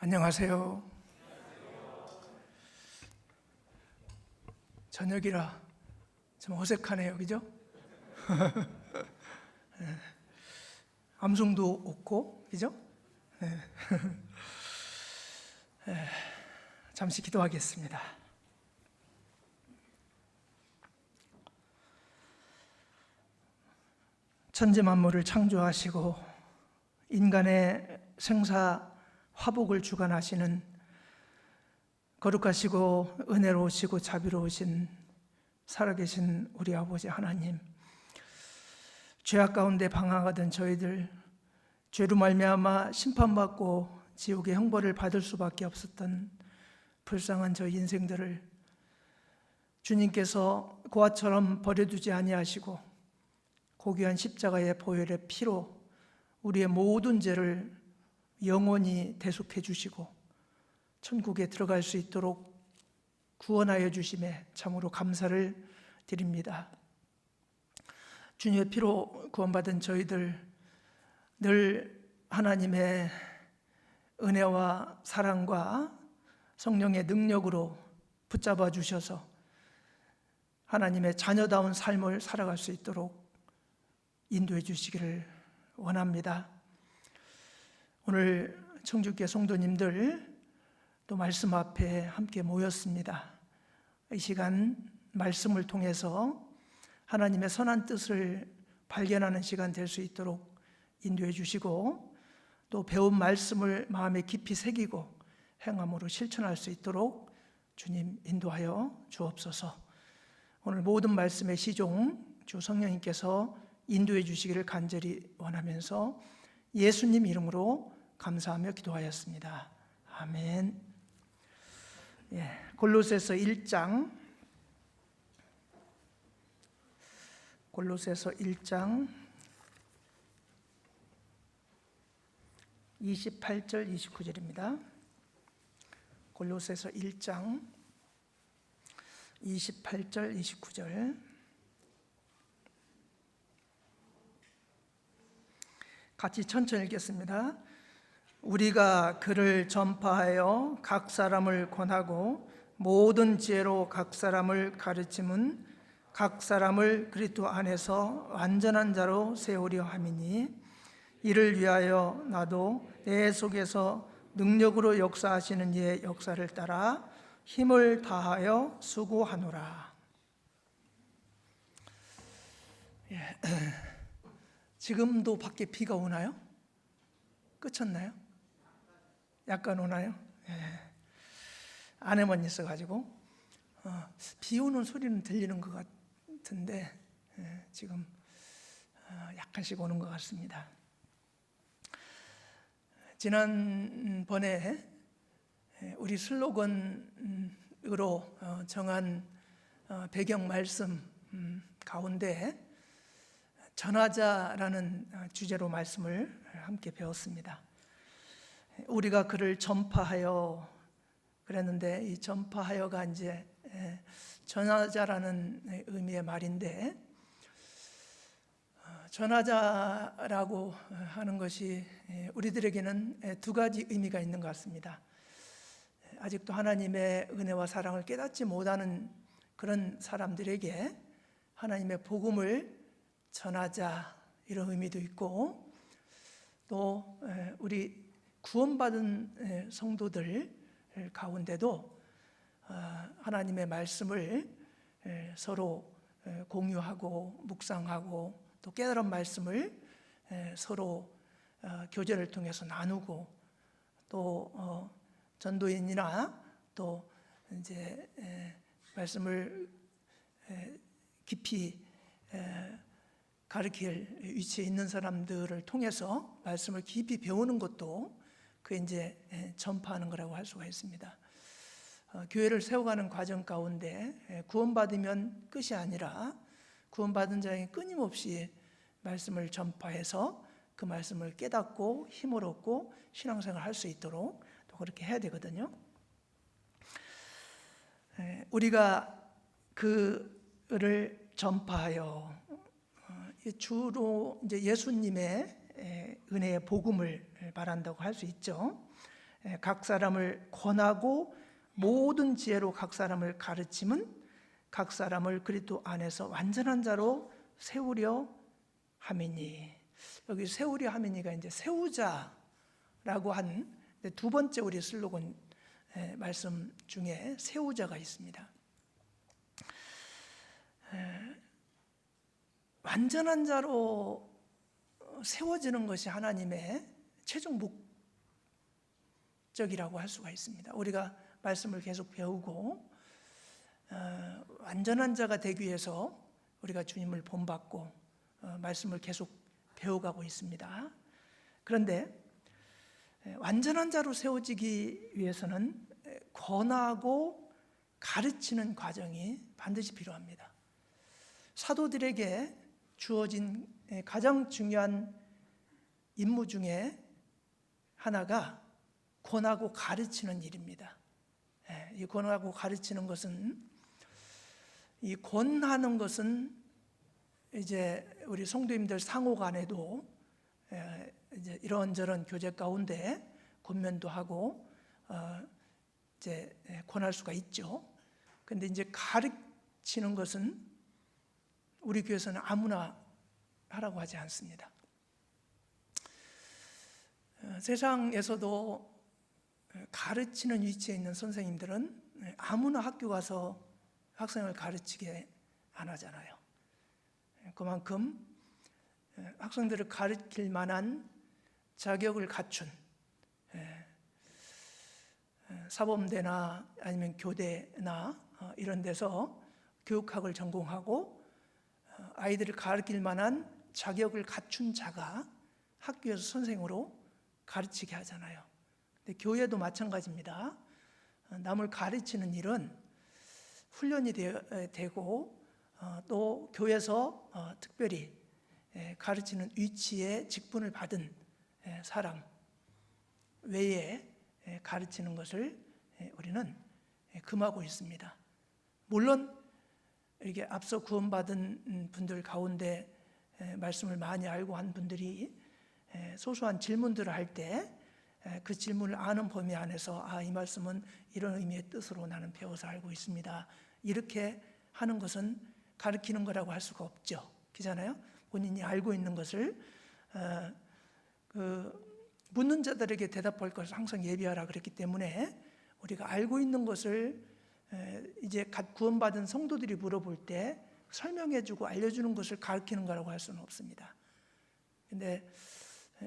안녕하세요. 저녁이라 좀 어색하네요, 그죠? 암송도 없고, 그죠? 잠시 기도하겠습니다. 천지 만물을 창조하시고 인간의 생사 화복을 주관하시는 거룩하시고 은혜로우시고 자비로우신 살아계신 우리 아버지 하나님, 죄악 가운데 방황하던 저희들, 죄로 말미암아 심판받고 지옥의 형벌을 받을 수밖에 없었던 불쌍한 저희 인생들을 주님께서 고아처럼 버려두지 아니하시고 고귀한 십자가의 보혈의 피로 우리의 모든 죄를 영원히 대속해 주시고 천국에 들어갈 수 있도록 구원하여 주심에 참으로 감사를 드립니다. 주님의 피로 구원받은 저희들 늘 하나님의 은혜와 사랑과 성령의 능력으로 붙잡아 주셔서 하나님의 자녀다운 삶을 살아갈 수 있도록 인도해 주시기를 원합니다. 오늘 청주교회 성도님들 또 말씀 앞에 함께 모였습니다. 이 시간 말씀을 통해서 하나님의 선한 뜻을 발견하는 시간 될 수 있도록 인도해 주시고 또 배운 말씀을 마음에 깊이 새기고 행함으로 실천할 수 있도록 주님 인도하여 주옵소서. 오늘 모든 말씀의 시종 주 성령님께서 인도해 주시기를 간절히 원하면서 예수님 이름으로 감사하며 기도하였습니다. 아멘. 골로새서 1장 28절 29절입니다. 골로새서 1장 28절 29절 같이 천천히 읽겠습니다. 우리가 그를 전파하여 각 사람을 권하고 모든 지혜로 각 사람을 가르침은 각 사람을 그리스도 안에서 완전한 자로 세우려 함이니 이를 위하여 나도 내 속에서 능력으로 역사하시는 이의 역사를 따라 힘을 다하여 수고하노라. 지금도 밖에 비가 오나요? 그쳤나요? 약간 오나요? 안에만 있어가지고 비 오는 소리는 들리는 것 같은데 지금 약간씩 오는 것 같습니다. 지난번에 우리 슬로건으로 정한 배경 말씀 가운데 전하자라는 주제로 말씀을 함께 배웠습니다. 우리가 그를 전파하여 그랬는데 이 전파하여가 이제 전하자라는 의미의 말인데 전하자라고 하는 것이 우리들에게는 두 가지 의미가 있는 것 같습니다. 아직도 하나님의 은혜와 사랑을 깨닫지 못하는 그런 사람들에게 하나님의 복음을 전하자 이런 의미도 있고 또 우리 구원받은 성도들 가운데도 하나님의 말씀을 서로 공유하고 묵상하고 또 깨달은 말씀을 서로 교제를 통해서 나누고 또 전도인이나 또 이제 말씀을 깊이 가르칠 위치에 있는 사람들을 통해서 말씀을 깊이 배우는 것도 그 이제 전파하는 거라고 할 수가 있습니다. 교회를 세워가는 과정 가운데 구원받으면 끝이 아니라 구원받은 자에게 끊임없이 말씀을 전파해서 그 말씀을 깨닫고 힘을 얻고 신앙생활을 할 수 있도록 또 그렇게 해야 되거든요. 우리가 그를 전파하여 주로 이제 예수님의 은혜의 복음을 말한다고 할 수 있죠. 각 사람을 권하고 모든 지혜로 각 사람을 가르침은 각 사람을 그리스도 안에서 완전한 자로 세우려 함이니. 여기 세우려 함이니가 이제 세우자라고 한 두 번째 우리 슬로건 말씀 중에 세우자가 있습니다. 완전한 자로 세워지는 것이 하나님의 최종 목적이라고 할 수가 있습니다. 우리가 말씀을 계속 배우고 완전한 자가 되기 위해서 우리가 주님을 본받고 말씀을 계속 배워가고 있습니다. 그런데 완전한 자로 세워지기 위해서는 권하고 가르치는 과정이 반드시 필요합니다. 사도들에게 주어진 가장 중요한 임무 중에 하나가 권하고 가르치는 일입니다. 이 권하고 가르치는 것은, 이 권하는 것은 이제 우리 성도님들 상호 간에도 이제 이런저런 교제 가운데 권면도 하고 이제 권할 수가 있죠. 근데 이제 가르치는 것은 우리 교회에서는 아무나 하라고 하지 않습니다. 세상에서도 가르치는 위치에 있는 선생님들은 아무나 학교 가서 학생을 가르치게 안 하잖아요. 그만큼 학생들을 가르칠 만한 자격을 갖춘 사범대나 아니면 교대나 이런 데서 교육학을 전공하고 아이들을 가르칠 만한 자격을 갖춘 자가 학교에서 선생으로 가르치게 하잖아요. 근데 교회도 마찬가지입니다. 남을 가르치는 일은 훈련이 되고 또 교회에서 특별히 가르치는 위치에 직분을 받은 사람 외에 가르치는 것을 우리는 금하고 있습니다. 물론 이렇게 앞서 구원받은 분들 가운데 말씀을 많이 알고 한 분들이 소소한 질문들을 할 때 그 질문을 아는 범위 안에서 이 말씀은 이런 의미의 뜻으로 나는 배워서 알고 있습니다, 이렇게 하는 것은 가르치는 거라고 할 수가 없죠. 그렇잖아요. 본인이 알고 있는 것을 묻는 자들에게 대답할 것을 항상 예비하라 그랬기 때문에 우리가 알고 있는 것을 이제 갓 구원받은 성도들이 물어볼 때 설명해주고 알려주는 것을 가르치는 거라고 할 수는 없습니다. 근데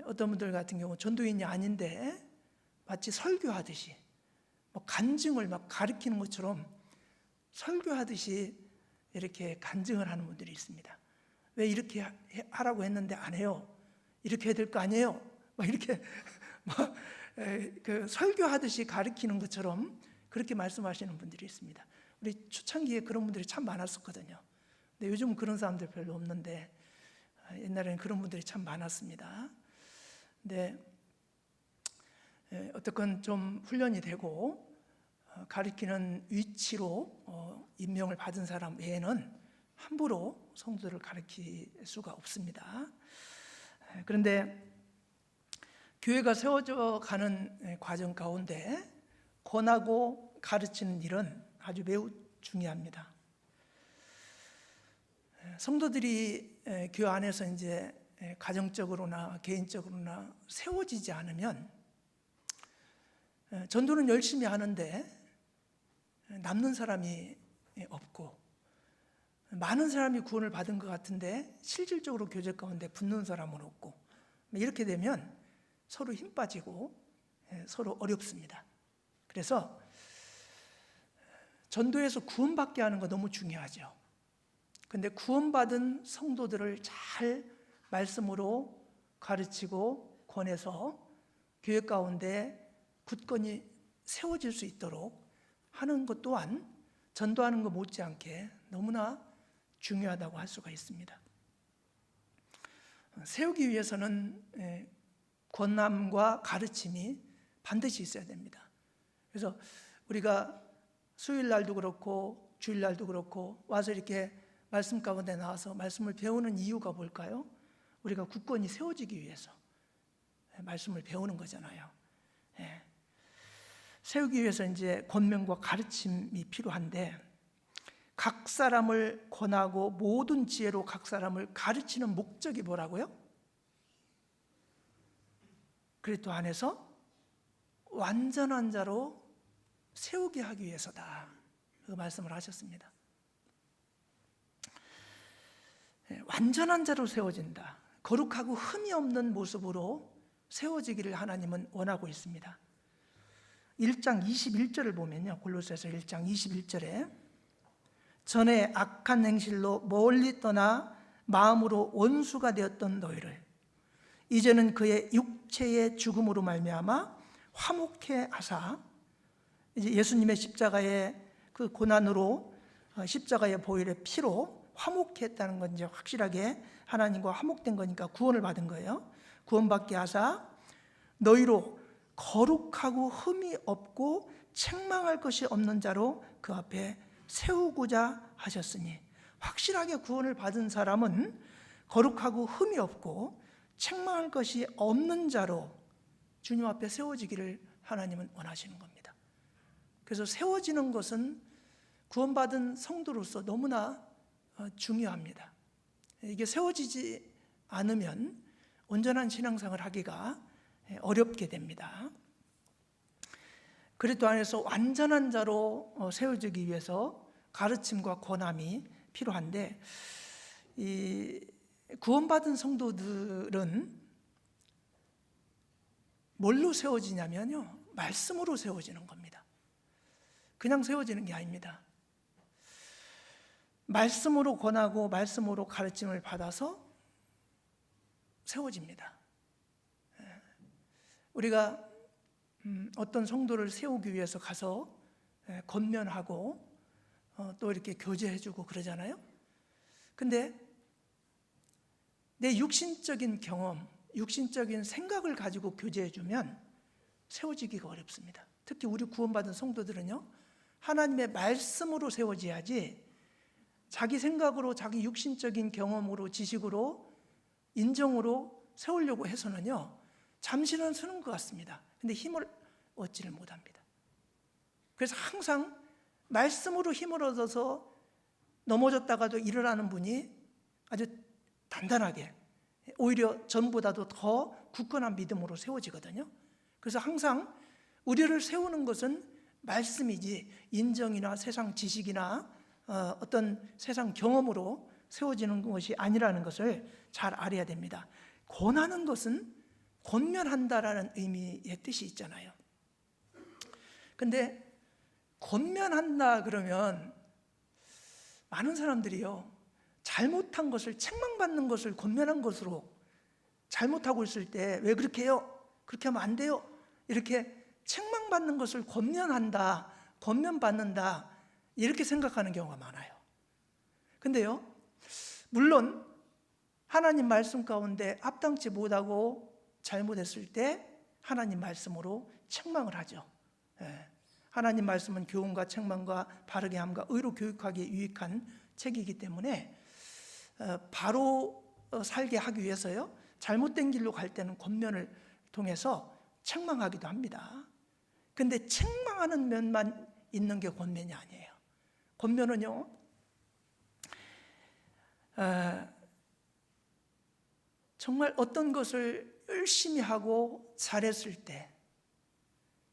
어떤 분들 같은 경우 전도인이 아닌데 마치 설교하듯이 간증을 막 가르치는 것처럼 설교하듯이 이렇게 간증을 하는 분들이 있습니다. 왜 이렇게 하라고 했는데 안 해요? 이렇게 해야 될 거 아니에요? 막 이렇게 그 설교하듯이 가르치는 것처럼 그렇게 말씀하시는 분들이 있습니다. 우리 초창기에 그런 분들이 참 많았었거든요. 근데 요즘 그런 사람들 별로 없는데 옛날에는 그런 분들이 참 많았습니다. 근데 어떻건 좀 훈련이 되고 가르치는 위치로 임명을 받은 사람 외에는 함부로 성도들을 가르칠 수가 없습니다. 그런데 교회가 세워져 가는 과정 가운데 권하고 가르치는 일은 아주 매우 중요합니다. 성도들이 교회 안에서 이제 가정적으로나 개인적으로나 세워지지 않으면 전도는 열심히 하는데 남는 사람이 없고 많은 사람이 구원을 받은 것 같은데 실질적으로 교제 가운데 붙는 사람은 없고 이렇게 되면 서로 힘 빠지고 서로 어렵습니다. 그래서 전도에서 구원받게 하는 거 너무 중요하죠. 근데 구원받은 성도들을 잘 말씀으로 가르치고 권해서 교회 가운데 굳건히 세워질 수 있도록 하는 것 또한 전도하는 것 못지않게 너무나 중요하다고 할 수가 있습니다. 세우기 위해서는 권함과 가르침이 반드시 있어야 됩니다. 그래서 우리가 수요일 날도 그렇고 주일 날도 그렇고 와서 이렇게 말씀 가운데 나와서 말씀을 배우는 이유가 뭘까요? 우리가 굳건히 세워지기 위해서 말씀을 배우는 거잖아요. 세우기 위해서 이제 권면과 가르침이 필요한데, 각 사람을 권하고 모든 지혜로 각 사람을 가르치는 목적이 뭐라고요? 그리스도 안에서 완전한 자로 세우게 하기 위해서다, 그 말씀을 하셨습니다. 완전한 자로 세워진다, 거룩하고 흠이 없는 모습으로 세워지기를 하나님은 원하고 있습니다. 1장 21절을 보면요, 골로새서 1장 21절에 전에 악한 행실로 멀리 떠나 마음으로 원수가 되었던 너희를 이제는 그의 육체의 죽음으로 말미암아 화목해 하사, 이제 예수님의 십자가의 그 고난으로, 십자가의 보혈의 피로 화목해 했다는 건 이제 확실하게 하나님과 화목된 거니까 구원을 받은 거예요. 구원받게 하사 너희로 거룩하고 흠이 없고 책망할 것이 없는 자로 그 앞에 세우고자 하셨으니, 확실하게 구원을 받은 사람은 거룩하고 흠이 없고 책망할 것이 없는 자로 주님 앞에 세워지기를 하나님은 원하시는 겁니다. 그래서 세워지는 것은 구원받은 성도로서 너무나 중요합니다. 이게 세워지지 않으면 온전한 신앙생활을 하기가 어렵게 됩니다. 그리스도 안에서 완전한 자로 세워지기 위해서 가르침과 권함이 필요한데, 이 구원받은 성도들은 뭘로 세워지냐면요, 말씀으로 세워지는 겁니다. 그냥 세워지는 게 아닙니다. 말씀으로 권하고 말씀으로 가르침을 받아서 세워집니다. 우리가 어떤 성도를 세우기 위해서 가서 권면하고 또 이렇게 교제해주고 그러잖아요. 근데 내 육신적인 경험, 육신적인 생각을 가지고 교제해주면 세워지기가 어렵습니다. 특히 우리 구원받은 성도들은요, 하나님의 말씀으로 세워져야지 자기 생각으로, 자기 육신적인 경험으로, 지식으로, 인정으로 세우려고 해서는요, 잠시는 서는 것 같습니다. 근데 힘을 얻지를 못합니다. 그래서 항상 말씀으로 힘을 얻어서 넘어졌다가도 일어나는 분이 아주 단단하게, 오히려 전보다도 더 굳건한 믿음으로 세워지거든요. 그래서 항상 우리를 세우는 것은 말씀이지 인정이나 세상 지식이나 어떤 세상 경험으로 세워지는 것이 아니라는 것을 잘 알아야 됩니다. 권하는 것은 권면한다라는 의미의 뜻이 있잖아요. 근데 권면한다 그러면 많은 사람들이요, 잘못한 것을, 책망받는 것을 권면한 것으로, 잘못하고 있을 때 왜 그렇게 해요? 그렇게 하면 안 돼요. 이렇게 책망받는 것을 권면한다, 권면받는다, 이렇게 생각하는 경우가 많아요. 근데요, 물론 하나님 말씀 가운데 합당치 못하고 잘못했을 때 하나님 말씀으로 책망을 하죠. 하나님 말씀은 교훈과 책망과 바르게 함과 의로 교육하기에 유익한 책이기 때문에 바로 살게 하기 위해서요, 잘못된 길로 갈 때는 권면을 통해서 책망하기도 합니다. 근데 책망하는 면만 있는 게 권면이 아니에요. 권면은요, 정말 어떤 것을 열심히 하고 잘했을 때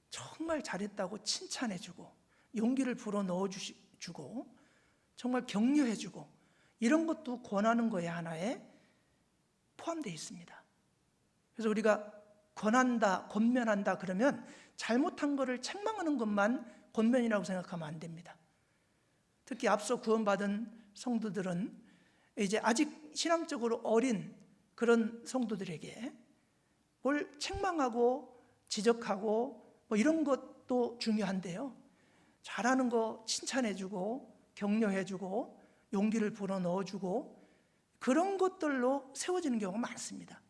정말 잘했다고 칭찬해주고 용기를 불어넣어주고 정말 격려해주고 이런 것도 권하는 거에 하나에 포함되어 있습니다. 그래서 우리가 권한다, 권면한다 그러면 잘못한 것을 책망하는 것만 권면이라고 생각하면 안 됩니다. 특히 앞서 구원받은 성도들은 이제 아직 신앙적으로 어린 그런 성도들에게 뭘 책망하고 지적하고 뭐 이런 것도 중요한데요, 잘하는 거 칭찬해주고 격려해주고 용기를 불어넣어주고 그런 것들로 세워지는 경우가 많습니다.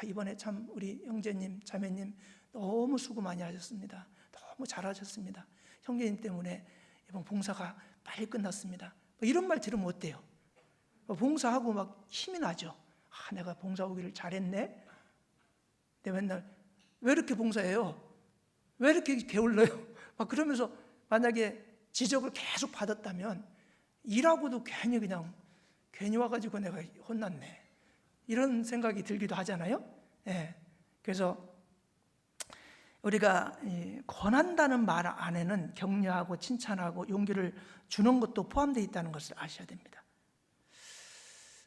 이번에 참 우리 형제님, 자매님 너무 수고 많이 하셨습니다. 너무 잘하셨습니다. 형제님 때문에 이번 봉사가 빨리 끝났습니다. 뭐 이런 말 들으면 어때요? 봉사하고 막 힘이 나죠. 내가 봉사 오기를 잘했네. 근데 맨날 왜 이렇게 봉사해요? 왜 이렇게 게을러요? 막 그러면서 만약에 지적을 계속 받았다면 일하고도 괜히 와가지고 내가 혼났네, 이런 생각이 들기도 하잖아요. 예. 그래서 우리가 권한다는 말 안에는 격려하고 칭찬하고 용기를 주는 것도 포함되어 있다는 것을 아셔야 됩니다.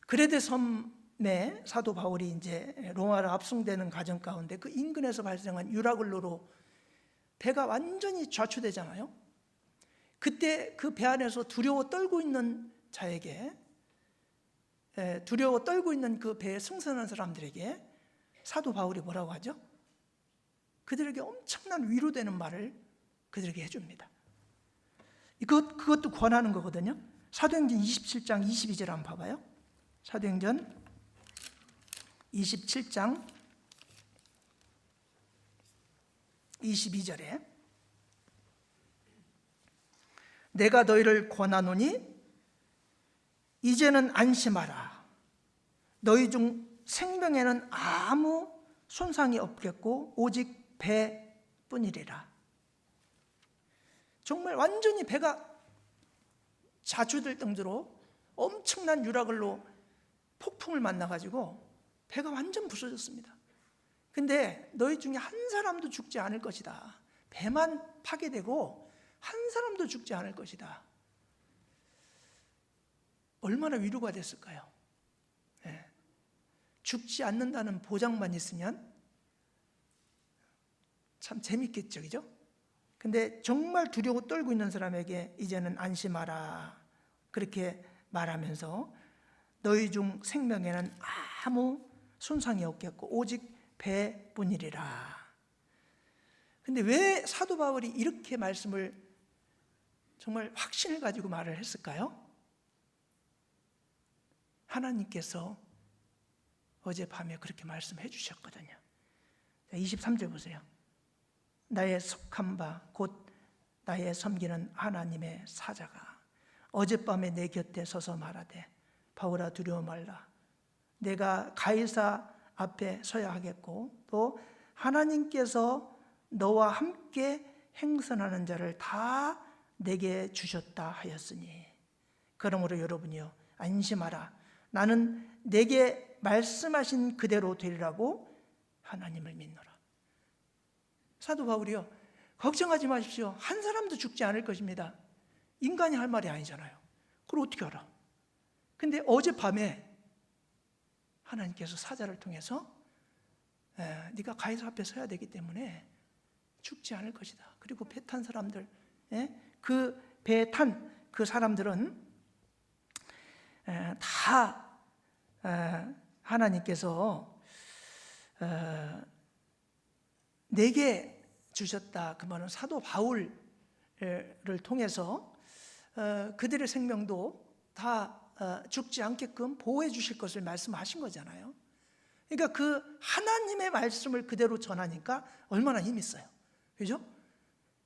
그레데 섬에 사도 바울이 이제 로마로 압송되는 과정 가운데 그 인근에서 발생한 유라굴로로 배가 완전히 좌초되잖아요. 그때 그 배 안에서 두려워 떨고 있는 자에게, 두려워 떨고 있는 그 배에 승선한 사람들에게 사도 바울이 뭐라고 하죠? 그들에게 엄청난 위로되는 말을 그들에게 해줍니다. 그것도 권하는 거거든요. 사도행전 27장 22절 한번 봐봐요. 사도행전 27장 22절에 내가 너희를 권하노니 이제는 안심하라. 너희 중 생명에는 아무 손상이 없겠고 오직 배뿐이리라. 정말 완전히 배가 좌초될 정도로 엄청난 유라굴로 폭풍을 만나가지고 배가 완전 부서졌습니다. 근데 너희 중에 한 사람도 죽지 않을 것이다. 배만 파괴되고 한 사람도 죽지 않을 것이다. 얼마나 위로가 됐을까요? 네. 죽지 않는다는 보장만 있으면 참 재밌겠죠, 그죠? 근데 정말 두려워 떨고 있는 사람에게 이제는 안심하라, 그렇게 말하면서 너희 중 생명에는 아무 손상이 없겠고 오직 배뿐이리라. 근데 왜 사도 바울이 이렇게 말씀을 정말 확신을 가지고 말을 했을까요? 하나님께서 어젯밤에 그렇게 말씀해 주셨거든요. 23절 보세요. 나의 속한 바 곧 나의 섬기는 하나님의 사자가 어젯밤에 내 곁에 서서 말하되 바울아 두려워 말라. 내가 가이사 앞에 서야 하겠고 또 하나님께서 너와 함께 행선하는 자를 다 내게 주셨다 하였으니 그러므로 여러분이요 안심하라. 나는 내게 말씀하신 그대로 되리라고 하나님을 믿노라. 사도 바울이요, 걱정하지 마십시오. 한 사람도 죽지 않을 것입니다. 인간이 할 말이 아니잖아요. 그걸 어떻게 알아? 근데 어젯밤에 하나님께서 사자를 통해서 네가 가이사 앞에 서야 되기 때문에 죽지 않을 것이다. 그리고 배 탄 사람들, 그 배 탄 그 사람들은 다 하나님께서 내게 주셨다. 그 말은 사도 바울을 통해서 그들의 생명도 다 죽지 않게끔 보호해 주실 것을 말씀하신 거잖아요. 그러니까 그 하나님의 말씀을 그대로 전하니까 얼마나 힘이 있어요. 그죠?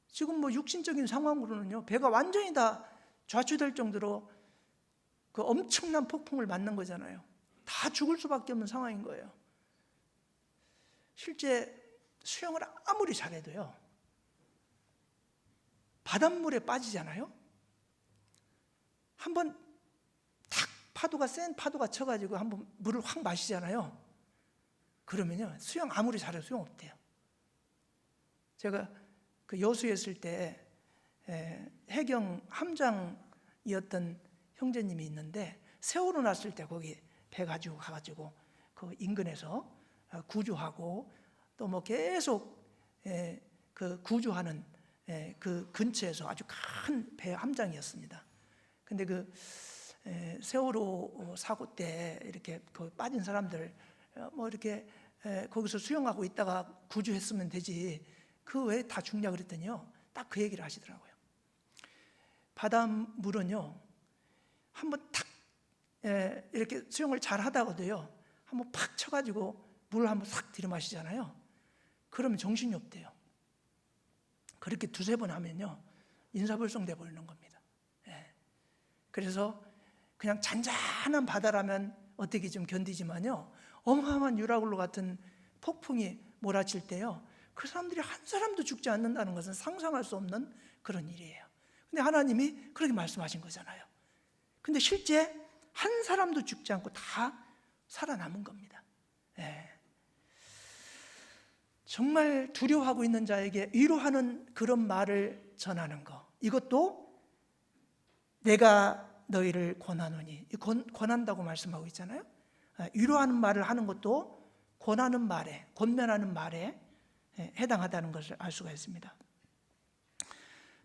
지금 뭐 육신적인 상황으로는요, 배가 완전히 다 좌초될 정도로 그 엄청난 폭풍을 맞는 거잖아요. 다 죽을 수밖에 없는 상황인 거예요. 실제 수영을 아무리 잘해도요, 바닷물에 빠지잖아요. 한번 탁 파도가 센 파도가 쳐가지고 한번 물을 확 마시잖아요. 그러면요 수영 아무리 잘해도 소용없대요. 제가 그 여수에 있을 때 해경 함장이었던 형제님이 있는데 세월호 났을 때 거기 배 가지고 가가지고 그 인근에서 구조하고 또 뭐 계속 그 구조하는 그 근처에서 아주 큰 배 함장이었습니다. 근데 그 세월호 사고 때 이렇게 거기 빠진 사람들 뭐 이렇게 거기서 수영하고 있다가 구조했으면 되지 그 왜 다 죽냐 그랬더니요 딱 그 얘기를 하시더라고요. 바닷물은요 한번 탁 이렇게 수영을 잘 하다가도요 한번 팍 쳐가지고 물을 한번 싹 들이마시잖아요. 그러면 정신이 없대요. 그렇게 두세 번 하면요 인사불성 돼 버리는 겁니다. 그래서 그냥 잔잔한 바다라면 어떻게 좀 견디지만요 어마어마한 유라굴로 같은 폭풍이 몰아칠 때요 그 사람들이 한 사람도 죽지 않는다는 것은 상상할 수 없는 그런 일이에요. 근데 하나님이 그렇게 말씀하신 거잖아요. 근데 실제 한 사람도 죽지 않고 다 살아남은 겁니다. 예. 정말 두려워하고 있는 자에게 위로하는 그런 말을 전하는 거, 이것도 내가 너희를 권하노니, 권한다고 말씀하고 있잖아요. 위로하는 말을 하는 것도 권하는 말에, 권면하는 말에 해당하다는 것을 알 수가 있습니다.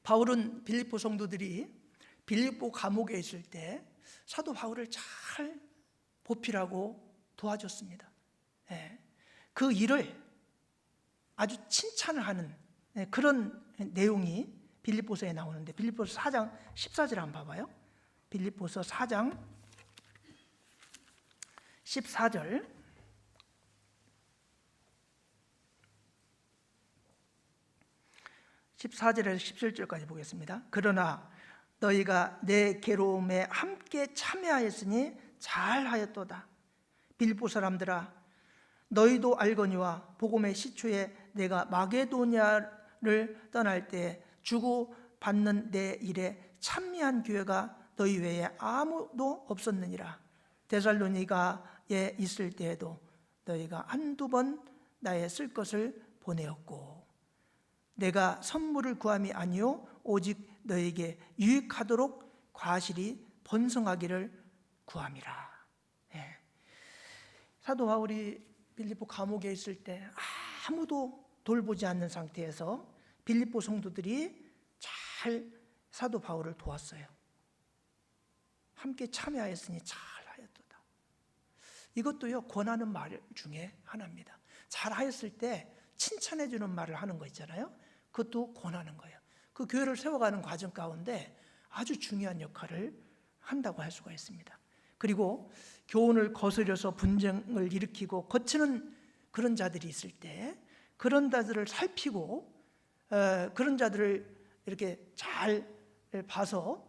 바울은 빌립보 성도들이 빌립보 감옥에 있을 때 사도 바울을 잘 보필하고 도와줬습니다. 그 일을 아주 칭찬을 하는 그런 내용이 빌립보서에 나오는데, 빌립보서 4장 14절 한번 봐봐요. 빌립보서 4장 14절, (14절에서 17절까지) 보겠습니다. 그러나 너희가 내 괴로움에 함께 참여하였으니 잘하였도다. 빌립보 사람들아, 너희도 알거니와 복음의 시초에 내가 마게도냐를 떠날 때 주고 받는 내 일에 찬미한 교회가 너희 외에 아무도 없었느니라. 데살로니가에 있을 때에도 너희가 한두 번 나의 쓸 것을 보내었고, 내가 선물을 구함이 아니요 오직 너에게 유익하도록 과실이 번성하기를 구함이라. 사도 바울이 빌립보 감옥에 있을 때 아무도 돌보지 않는 상태에서 빌립보 성도들이 잘 사도 바울을 도왔어요. 함께 참여하였으니 잘하였도다. 이것도요, 권하는 말 중에 하나입니다. 잘하였을 때 칭찬해 주는 말을 하는 거 있잖아요. 그것도 권하는 거예요. 그 교회를 세워가는 과정 가운데 아주 중요한 역할을 한다고 할 수가 있습니다. 그리고 교훈을 거스려서 분쟁을 일으키고 거치는 그런 자들이 있을 때 그런 자들을 살피고 그런 자들을 이렇게 잘 봐서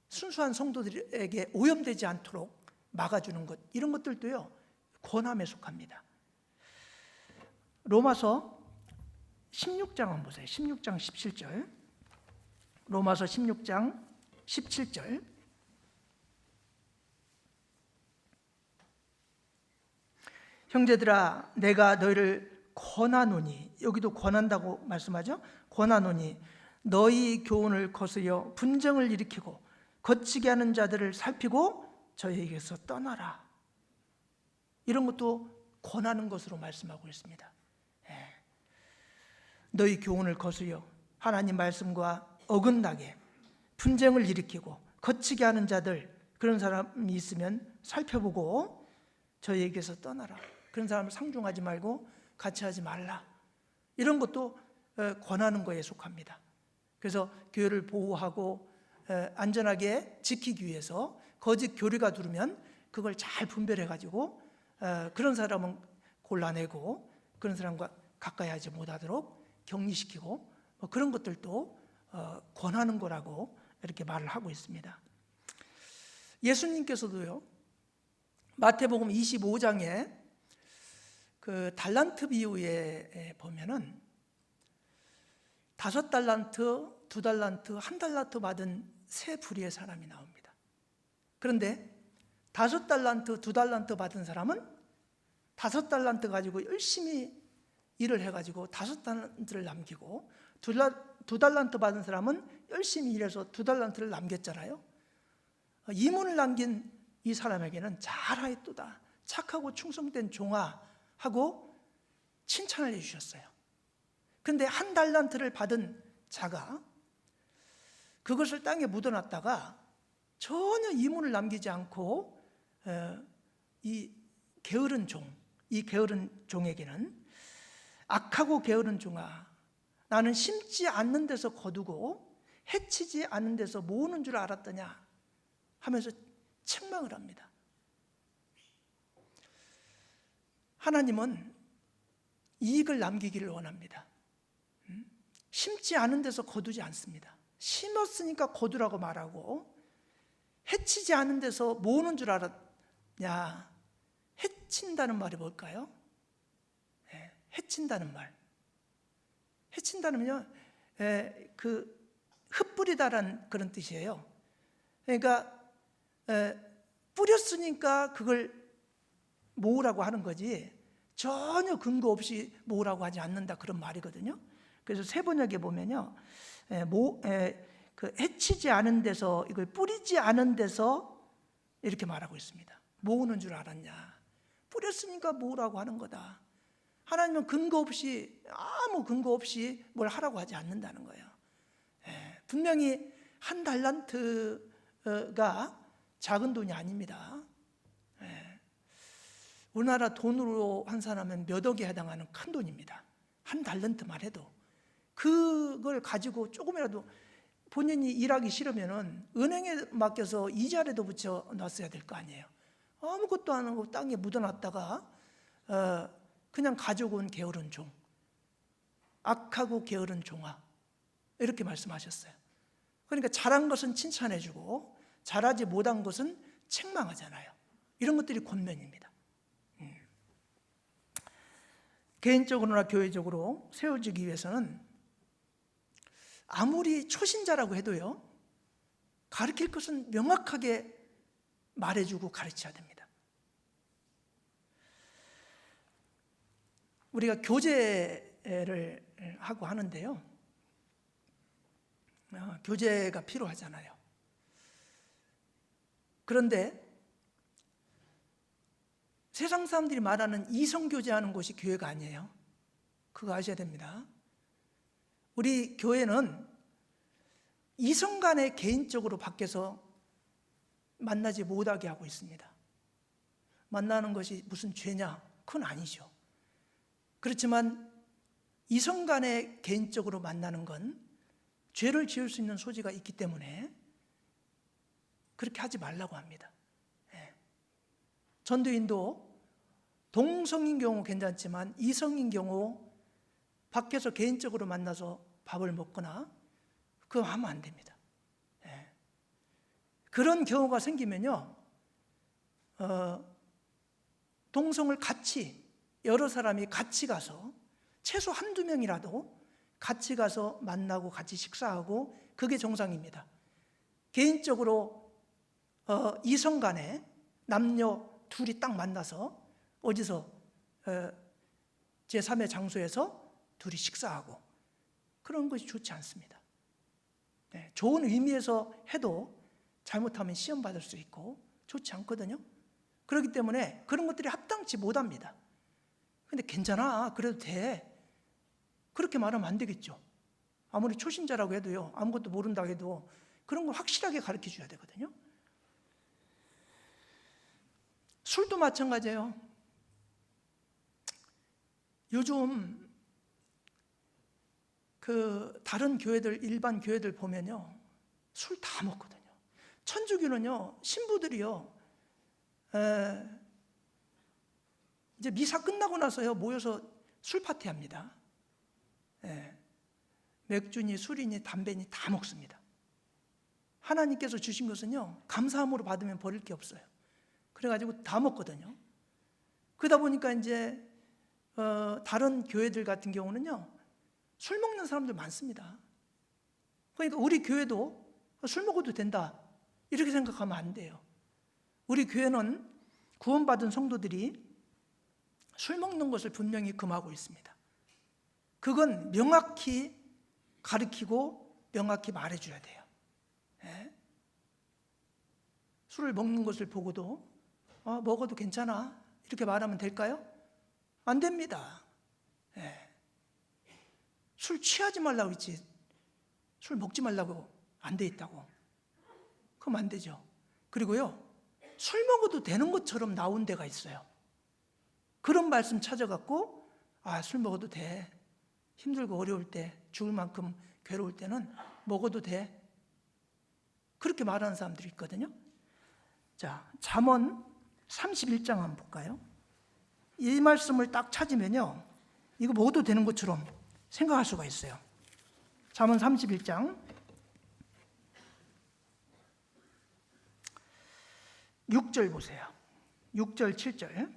순수한 성도들에게 오염되지 않도록 막아주는 것, 이런 것들도요, 권함에 속합니다. 로마서 16장 한번 보세요. 16장 17절. 로마서 16장 17절. 형제들아, 내가 너희를 권하노니, 여기도 권한다고 말씀하죠. 권하노니 너희 교훈을 거스려 분쟁을 일으키고 거치게 하는 자들을 살피고 저희에게서 떠나라. 이런 것도 권하는 것으로 말씀하고 있습니다. 너희 교훈을 거스려 하나님 말씀과 어긋나게 분쟁을 일으키고 거치게 하는 자들, 그런 사람이 있으면 살펴보고 저희에게서 떠나라. 그런 사람을 상종하지 말고 같이 하지 말라. 이런 것도 권하는 거에 속합니다. 그래서 교회를 보호하고 안전하게 지키기 위해서 거짓 교리가 들으면 그걸 잘 분별해가지고 그런 사람은 골라내고 그런 사람과 가까이 하지 못하도록 격리시키고 그런 것들도 권하는 거라고 이렇게 말을 하고 있습니다. 예수님께서도요, 마태복음 25장에 그 달란트 비유에 보면은 5달란트, 2달란트, 1달란트 받은 세 부류의 사람이 나옵니다. 그런데 5달란트, 2달란트 받은 사람은 5달란트 가지고 열심히 일을 해가지고 5달란트를 남기고, 2달란트 받은 사람은 열심히 일해서 2달란트를 남겼잖아요. 이문을 남긴 이 사람에게는 잘하였도다, 착하고 충성된 종아 하고 칭찬을 해주셨어요. 그런데 1달란트를 받은 자가 그것을 땅에 묻어놨다가 전혀 이문을 남기지 않고 이 게으른 종, 이 게으른 종에게는 악하고 게으른 종아, 나는 심지 않는 데서 거두고 해치지 않는 데서 모으는 줄 알았더냐 하면서 책망을 합니다. 하나님은 이익을 남기기를 원합니다. 심지 않은 데서 거두지 않습니다. 심었으니까 거두라고 말하고, 해치지 않은 데서 모으는 줄 알았냐. 해친다는 말이 뭘까요? 해친다는 말. 해친다면요, 그 흩뿌리다라는 그런 뜻이에요. 그러니까 뿌렸으니까 그걸 모으라고 하는 거지 전혀 근거 없이 모으라고 하지 않는다, 그런 말이거든요. 그래서 세번역에 보면요, 그 해치지 않은 데서, 이걸 뿌리지 않은 데서 이렇게 말하고 있습니다. 모으는 줄 알았냐? 뿌렸으니까 모으라고 하는 거다. 하나님은 근거 없이, 아무 근거 없이 뭘 하라고 하지 않는다는 거예요. 분명히 한 달란트가 작은 돈이 아닙니다. 우리나라 돈으로 환산하면 몇 억에 해당하는 큰 돈입니다. 한 달란트만 해도. 그걸 가지고 조금이라도 본인이 일하기 싫으면은 은행에 맡겨서 이자라도 붙여 놨어야 될 거 아니에요. 아무것도 안 하고 땅에 묻어놨다가 그냥 가지고 온 게으른 종, 악하고 게으른 종아, 이렇게 말씀하셨어요. 그러니까 잘한 것은 칭찬해주고 잘하지 못한 것은 책망하잖아요. 이런 것들이 권면입니다. 개인적으로나 교회적으로 세워지기 위해서는 아무리 초신자라고 해도요, 가르칠 것은 명확하게 말해주고 가르쳐야 됩니다. 우리가 교제를 하고 하는데요, 교제가 필요하잖아요. 그런데 세상 사람들이 말하는 이성교제하는 곳이 교회가 아니에요. 그거 아셔야 됩니다. 우리 교회는 이성 간에 개인적으로 밖에서 만나지 못하게 하고 있습니다. 만나는 것이 무슨 죄냐? 그건 아니죠. 그렇지만 이성 간에 개인적으로 만나는 건 죄를 지을 수 있는 소지가 있기 때문에 그렇게 하지 말라고 합니다. 전도인도 동성인 경우 괜찮지만 이성인 경우 밖에서 개인적으로 만나서 밥을 먹거나 그거 하면 안 됩니다. 그런 경우가 생기면요, 동성을 같이, 여러 사람이 같이 가서 최소 한두 명이라도 같이 가서 만나고 같이 식사하고, 그게 정상입니다. 개인적으로 이성 간에 남녀 둘이 딱 만나서 어디서 제3의 장소에서 둘이 식사하고, 그런 것이 좋지 않습니다. 좋은 의미에서 해도 잘못하면 시험 받을 수 있고 좋지 않거든요. 그렇기 때문에 그런 것들이 합당치 못합니다. 근데 괜찮아, 그래도 돼, 그렇게 말하면 안 되겠죠. 아무리 초신자라고 해도요, 아무것도 모른다고 해도 그런 걸 확실하게 가르쳐 줘야 되거든요. 술도 마찬가지예요. 요즘 그 다른 교회들, 일반 교회들 보면요, 술 다 먹거든요. 천주교는요, 신부들이요, 이제 미사 끝나고 나서요 모여서 술 파티 합니다. 맥주니 술이니 담배니 다 먹습니다. 하나님께서 주신 것은요, 감사함으로 받으면 버릴 게 없어요. 그래가지고 다 먹거든요. 그러다 보니까 이제 다른 교회들 같은 경우는요, 술 먹는 사람들 많습니다. 그러니까 우리 교회도 술 먹어도 된다, 이렇게 생각하면 안 돼요. 우리 교회는 구원받은 성도들이 술 먹는 것을 분명히 금하고 있습니다. 그건 명확히 가르치고 명확히 말해줘야 돼요. 술을 먹는 것을 보고도 먹어도 괜찮아, 이렇게 말하면 될까요? 안 됩니다. 술 취하지 말라고 했지 술 먹지 말라고 안 돼 있다고, 그럼 안 되죠. 그리고요, 술 먹어도 되는 것처럼 나온 데가 있어요. 그런 말씀 찾아갖고 술 먹어도 돼, 힘들고 어려울 때, 죽을 만큼 괴로울 때는 먹어도 돼, 그렇게 말하는 사람들이 있거든요. 자, 잠언 31장 한번 볼까요? 이 말씀을 딱 찾으면요, 이거 먹어도 되는 것처럼 생각할 수가 있어요. 잠언 31장 6절 보세요. 6절 7절.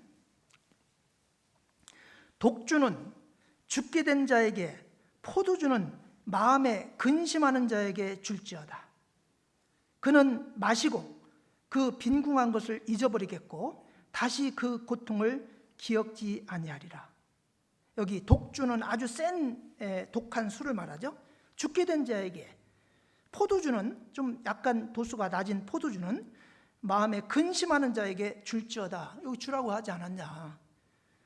독주는 죽게 된 자에게 포도주는 마음에 근심하는 자에게 줄지어다. 그는 마시고 그 빈궁한 것을 잊어버리겠고 다시 그 고통을 기억지 아니하리라. 여기 독주는 아주 센 독한 술을 말하죠. 죽게 된 자에게, 포도주는 좀 약간 도수가 낮은 포도주는 마음에 근심하는 자에게 줄지어다. 여기 주라고 하지 않았냐.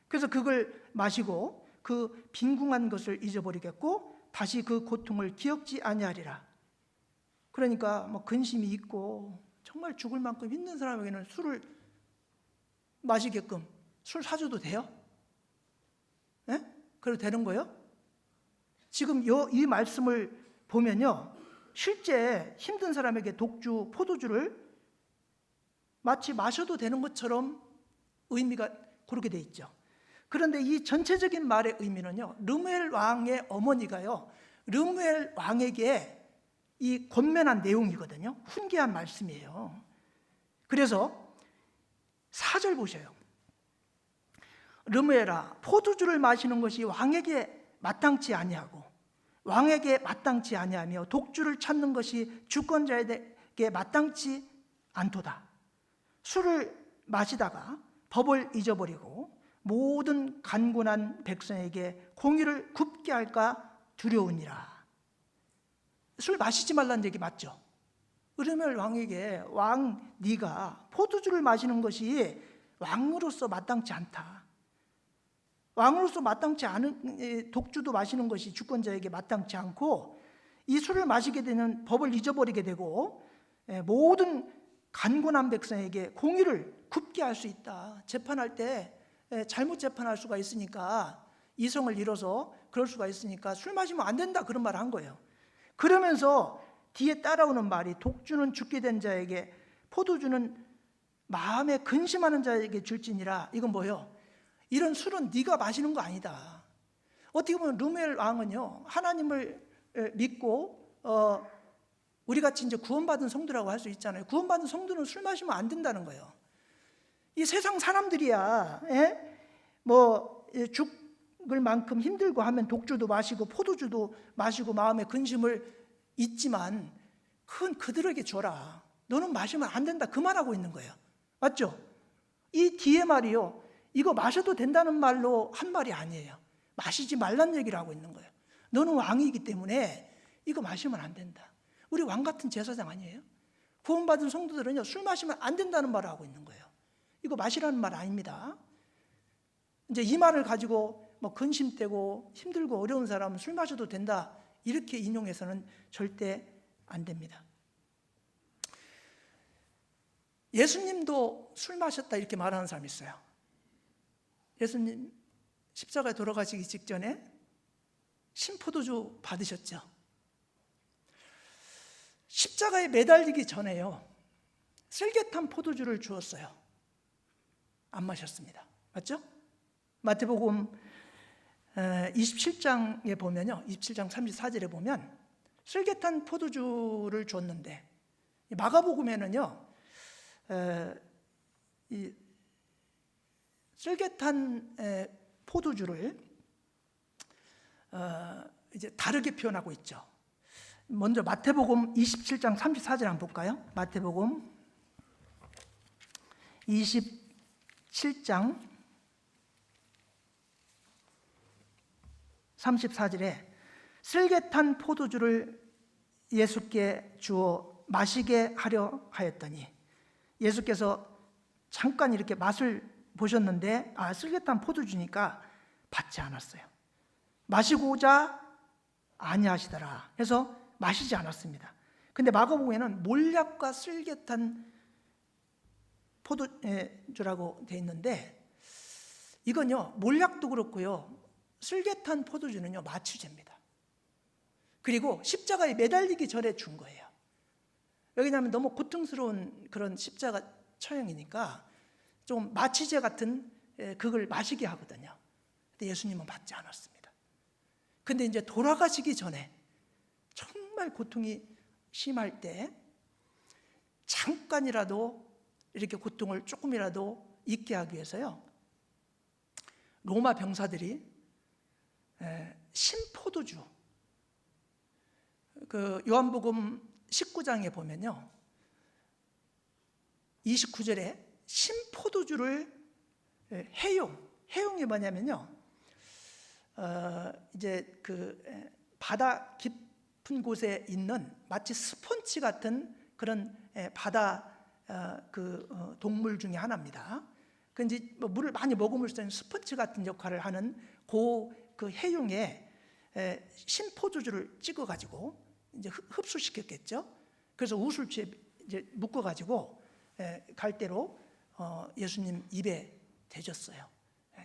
그래서 그걸 마시고 그 빈궁한 것을 잊어버리겠고 다시 그 고통을 기억지 아니하리라. 그러니까 뭐 근심이 있고 정말 죽을 만큼 힘든 사람에게는 술을 마시게끔 술 사줘도 돼요? 예? 그래도 되는 거예요? 지금 이 말씀을 보면요, 실제 힘든 사람에게 독주, 포도주를 마치 마셔도 되는 것처럼 의미가 그렇게 돼 있죠. 그런데 이 전체적인 말의 의미는요, 르무엘 왕의 어머니가요, 르무엘 왕에게 이 권면한 내용이거든요. 훈계한 말씀이에요. 그래서 4절 보셔요. 르무엘아, 포도주를 마시는 것이 왕에게 마땅치 아니하고 왕에게 마땅치 아니하며 독주를 찾는 것이 주권자에게 마땅치 않도다. 술을 마시다가 법을 잊어버리고 모든 간곤한 백성에게 공의를 굽게 할까 두려우니라. 술 마시지 말라는 얘기 맞죠? 르무엘 왕에게 왕 네가 포도주를 마시는 것이 왕으로서 마땅치 않다. 왕으로서 마땅치 않은 독주도 마시는 것이 주권자에게 마땅치 않고 이 술을 마시게 되는 법을 잊어버리게 되고 모든 간곤한 백성에게 공의를 굽게 할 수 있다. 재판할 때 잘못 재판할 수가 있으니까, 이성을 잃어서 그럴 수가 있으니까 술 마시면 안 된다, 그런 말을 한 거예요. 그러면서 뒤에 따라오는 말이 독주는 죽게 된 자에게, 포도주는 마음에 근심하는 자에게 줄지니라. 이건 뭐예요? 이런 술은 네가 마시는 거 아니다. 어떻게 보면 르무엘 왕은요, 하나님을 믿고 우리같이 이제 구원받은 성도라고 할 수 있잖아요. 구원받은 성도는 술 마시면 안 된다는 거예요. 이 세상 사람들이야, 죽을 만큼 힘들고 하면 독주도 마시고 포도주도 마시고 마음의 근심을 잊지만 그건 그들에게 줘라. 너는 마시면 안 된다, 그 말하고 있는 거예요. 맞죠? 이 뒤에 말이요, 이거 마셔도 된다는 말로 한 말이 아니에요. 마시지 말란 얘기를 하고 있는 거예요. 너는 왕이기 때문에 이거 마시면 안 된다. 우리 왕 같은 제사장 아니에요? 구원받은 성도들은요, 술 마시면 안 된다는 말을 하고 있는 거예요. 이거 마시라는 말 아닙니다. 이제 이 말을 가지고 뭐 근심되고 힘들고 어려운 사람은 술 마셔도 된다, 이렇게 인용해서는 절대 안 됩니다. 예수님도 술 마셨다 이렇게 말하는 사람이 있어요. 예수님 십자가에 돌아가시기 직전에 신포도주 받으셨죠. 십자가에 매달리기 전에요, 쓸개탄 포도주를 주었어요. 안 마셨습니다. 맞죠? 마태복음 27장에 보면요, 27장 34절에 보면 쓸개탄 포도주를 줬는데, 마가복음에는요, 이 쓸개탄 포도주를 이제 다르게 표현하고 있죠. 먼저 마태복음 27장 34절 한번 볼까요? 마태복음 27장 34절에 쓸개탄 포도주를 예수께 주어 마시게 하려 하였더니, 예수께서 잠깐 이렇게 맛을 보셨는데 쓸개탄 포도주니까 받지 않았어요. 마시고자 아니하시더라 해서 마시지 않았습니다. 근데 마가복음에는 몰약과 쓸개탄 포도주라고 되어 있는데, 이건요, 몰약도 그렇고요, 쓸개탄 포도주는요, 마취제입니다. 그리고 십자가에 매달리기 전에 준 거예요. 왜냐하면 너무 고통스러운 그런 십자가 처형이니까 좀 마취제 같은 그걸 마시게 하거든요. 근데 예수님은 받지 않았습니다. 근데 이제 돌아가시기 전에 정말 고통이 심할 때 잠깐이라도 이렇게 고통을 조금이라도 잊게 하기 위해서요, 로마 병사들이 신포도주, 그 요한복음 19장에 보면요, 29절에 신포도주를 해용이 뭐냐면요, 이제 그 바다 깊은 곳에 있는 마치 스펀지 같은 그런 바다 동물 중에 하나입니다. 그 이제 뭐 물을 많이 머금을수록 스펀지 같은 역할을 하는 그 해용에 신포도주를 찍어가지고 이제 흡수시켰겠죠. 그래서 우술추에 이제 묶어가지고 갈대로 예수님 입에 대줬어요.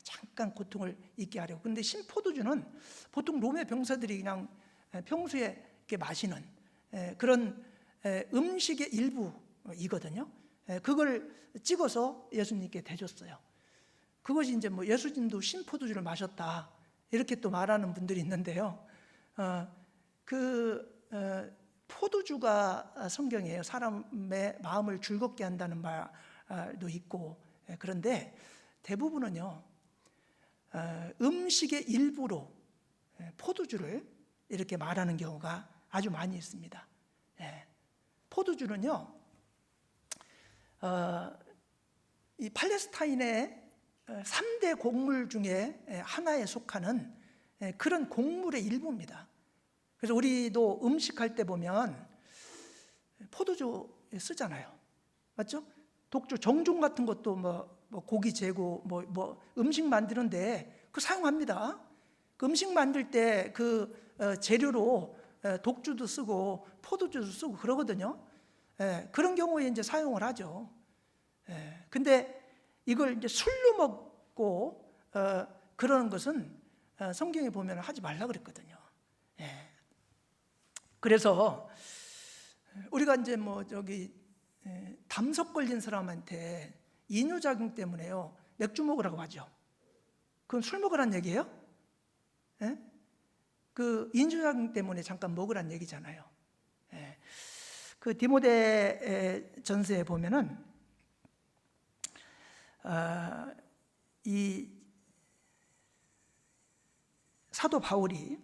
잠깐 고통을 잊게 하려고. 근데 신포도주는 보통 로마 병사들이 그냥 평소에 이렇게 마시는 그런 음식의 일부이거든요. 그걸 찍어서 예수님께 대줬어요. 그것이 이제 뭐 예수님도 신포도주를 마셨다 이렇게 또 말하는 분들이 있는데요. 포도주가 성경이에요. 사람의 마음을 즐겁게 한다는 말도 있고, 그런데 대부분은요, 음식의 일부로 포도주를 이렇게 말하는 경우가 아주 많이 있습니다. 포도주는요, 이 팔레스타인의 3대 곡물 중에 하나에 속하는 그런 곡물의 일부입니다. 그래서 우리도 음식할 때 보면 포도주 쓰잖아요. 맞죠? 독주, 정종 같은 것도 뭐 고기 재고 뭐 음식 만드는데 그 사용합니다. 그 음식 만들 때 그 재료로 독주도 쓰고 포도주도 쓰고 그러거든요. 그런 경우에 이제 사용을 하죠. 근데 이걸 이제 술로 먹고 그러는 것은 성경에 보면 하지 말라 그랬거든요. 그래서 우리가 이제 담석 걸린 사람한테 이뇨작용 때문에요, 맥주 먹으라고 하죠. 그건 술 먹으란 얘기예요? 그 이뇨작용 때문에 잠깐 먹으란 얘기잖아요. 그 디모데 전서에 보면은 이 사도 바울이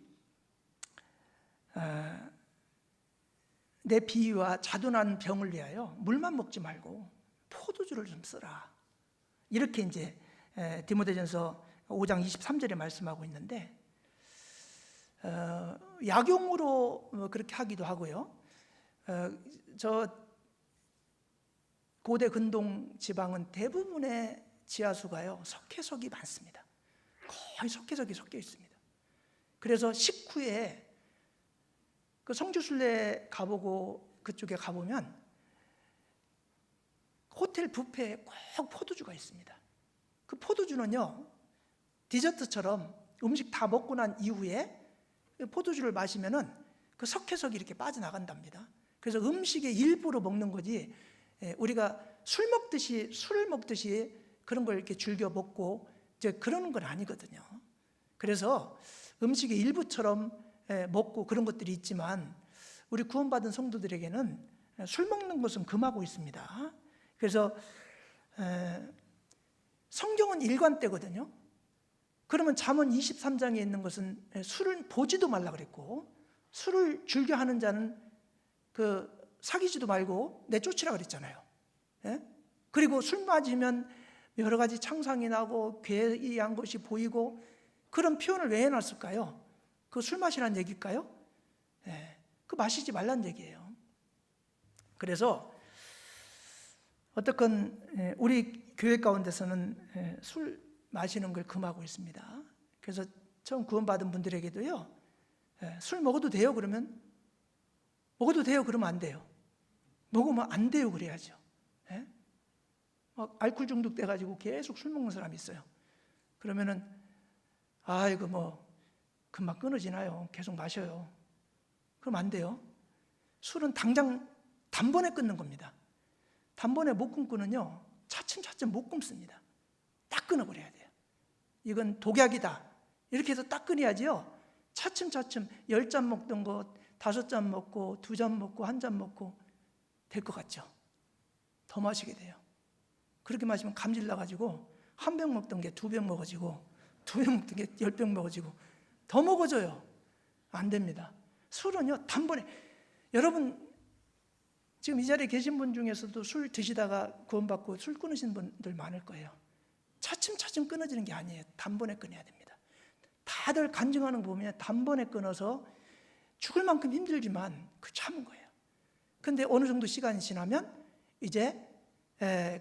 내 비위와 자둔한 병을 위하여 물만 먹지 말고 포도주를 좀 쓰라, 이렇게 이제 디모데전서 5장 23절에 말씀하고 있는데, 약용으로 그렇게 하기도 하고요. 저 고대 근동 지방은 대부분의 지하수가요, 석회석이 많습니다. 거의 석회석이 섞여 있습니다. 그래서 식후에 그 성주순례 가보고 그쪽에 가보면 호텔 뷔페에 꼭 포도주가 있습니다. 그 포도주는요, 디저트처럼 음식 다 먹고 난 이후에 포도주를 마시면은 그 석회석이 이렇게 빠져나간답니다. 그래서 음식의 일부로 먹는 거지, 우리가 술을 먹듯이 그런 걸 이렇게 즐겨 먹고 이제 그러는 건 아니거든요. 그래서 음식의 일부처럼 먹고 그런 것들이 있지만, 우리 구원받은 성도들에게는 술 먹는 것은 금하고 있습니다. 그래서 성경은 일관되거든요. 그러면 잠언 23장에 있는 것은 술을 보지도 말라 그랬고, 술을 즐겨 하는 자는 사귀지도 말고 내쫓으라 그랬잖아요. 그리고 술 마시면 여러 가지 창상이 나고 괴이한 것이 보이고, 그런 표현을 왜 해놨을까요? 그 술 마시라는 얘기일까요? 그 마시지 말라는 얘기예요. 그래서 어떻건 우리 교회 가운데서는 술 마시는 걸 금하고 있습니다. 그래서 처음 구원받은 분들에게도요, 술 먹어도 돼요? 그러면 먹어도 돼요? 그러면 안 돼요. 먹으면 안 돼요 그래야죠. 막 알코올 중독돼 가지고 계속 술 먹는 사람이 있어요. 그러면은 이거 뭐 금방 끊어지나요? 계속 마셔요. 그럼 안 돼요. 술은 당장 단번에 끊는 겁니다. 단번에 못 끊고는요, 차츰차츰 못 끊습니다. 딱 끊어버려야 돼요. 이건 독약이다 이렇게 해서 딱 끊어야지요, 차츰차츰 10잔 먹던 거 5잔 먹고 2잔 먹고 1잔 먹고 될 것 같죠? 더 마시게 돼요. 그렇게 마시면 감질 나가지고 한 병 먹던 게 2병 먹어지고, 2병 먹던 게 10병 먹어지고 더 먹어져요. 안 됩니다. 술은요, 단번에 여러분 지금 이 자리에 계신 분 중에서도 술 드시다가 구원받고 술 끊으신 분들 많을 거예요. 차츰차츰 끊어지는 게 아니에요. 단번에 끊어야 됩니다. 다들 간증하는 거 보면 단번에 끊어서 죽을 만큼 힘들지만 그 참은 거예요. 근데 어느 정도 시간이 지나면 이제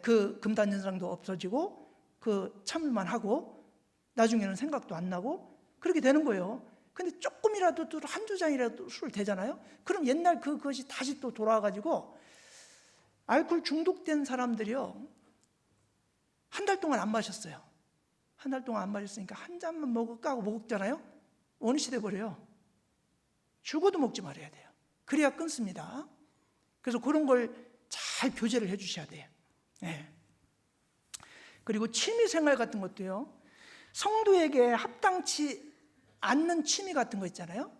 그 금단현상도 없어지고 그 참을만 하고 나중에는 생각도 안 나고 그렇게 되는 거예요. 근데 조금이라도 또 한두 잔이라도 술 되잖아요. 그럼 옛날 그것이 다시 또 돌아와가지고 알코올 중독된 사람들이요, 한 달 동안 안 마셨어요. 한 달 동안 안 마셨으니까 한 잔만 먹을까 하고 먹잖아요. 원시 돼버려요. 죽어도 먹지 말아야 돼요. 그래야 끊습니다. 그래서 그런 걸 잘 교제를 해주셔야 돼요. 네. 그리고 취미생활 같은 것도요, 성도에게 합당치 않는 취미 같은 거 있잖아요.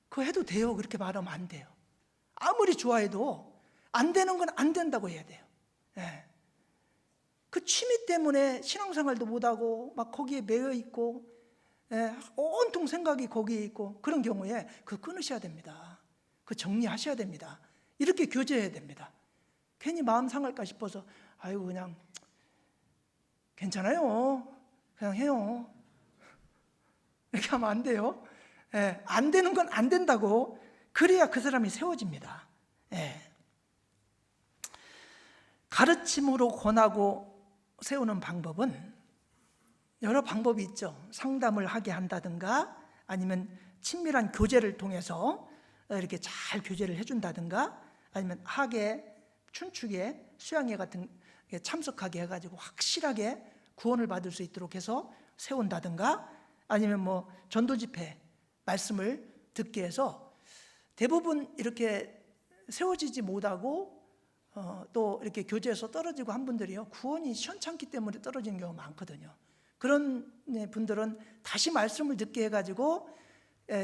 그거 해도 돼요. 그렇게 말하면 안 돼요. 아무리 좋아해도 안 되는 건 안 된다고 해야 돼요. 네. 그 취미 때문에 신앙생활도 못하고 막 거기에 매여 있고 온통 생각이 거기에 있고 그런 경우에 그거 끊으셔야 됩니다. 그거 정리하셔야 됩니다. 이렇게 교제해야 됩니다. 괜히 마음 상할까 싶어서 아이고 그냥 괜찮아요. 그냥 해요. 이렇게 하면 안 돼요. 안 되는 건 안 된다고. 그래야 그 사람이 세워집니다. 가르침으로 권하고 세우는 방법은 여러 방법이 있죠. 상담을 하게 한다든가 아니면 친밀한 교제를 통해서 이렇게 잘 교제를 해준다든가 아니면 학예, 춘축에, 수양회 같은 게 참석하게 해가지고 확실하게 구원을 받을 수 있도록 해서 세운다든가 아니면 뭐 전도 집회 말씀을 듣게 해서 대부분 이렇게 세워지지 못하고 또 이렇게 교제에서 떨어지고 한 분들이요, 구원이 시원찮기 때문에 떨어지는 경우가 많거든요. 그런 분들은 다시 말씀을 듣게 해가지고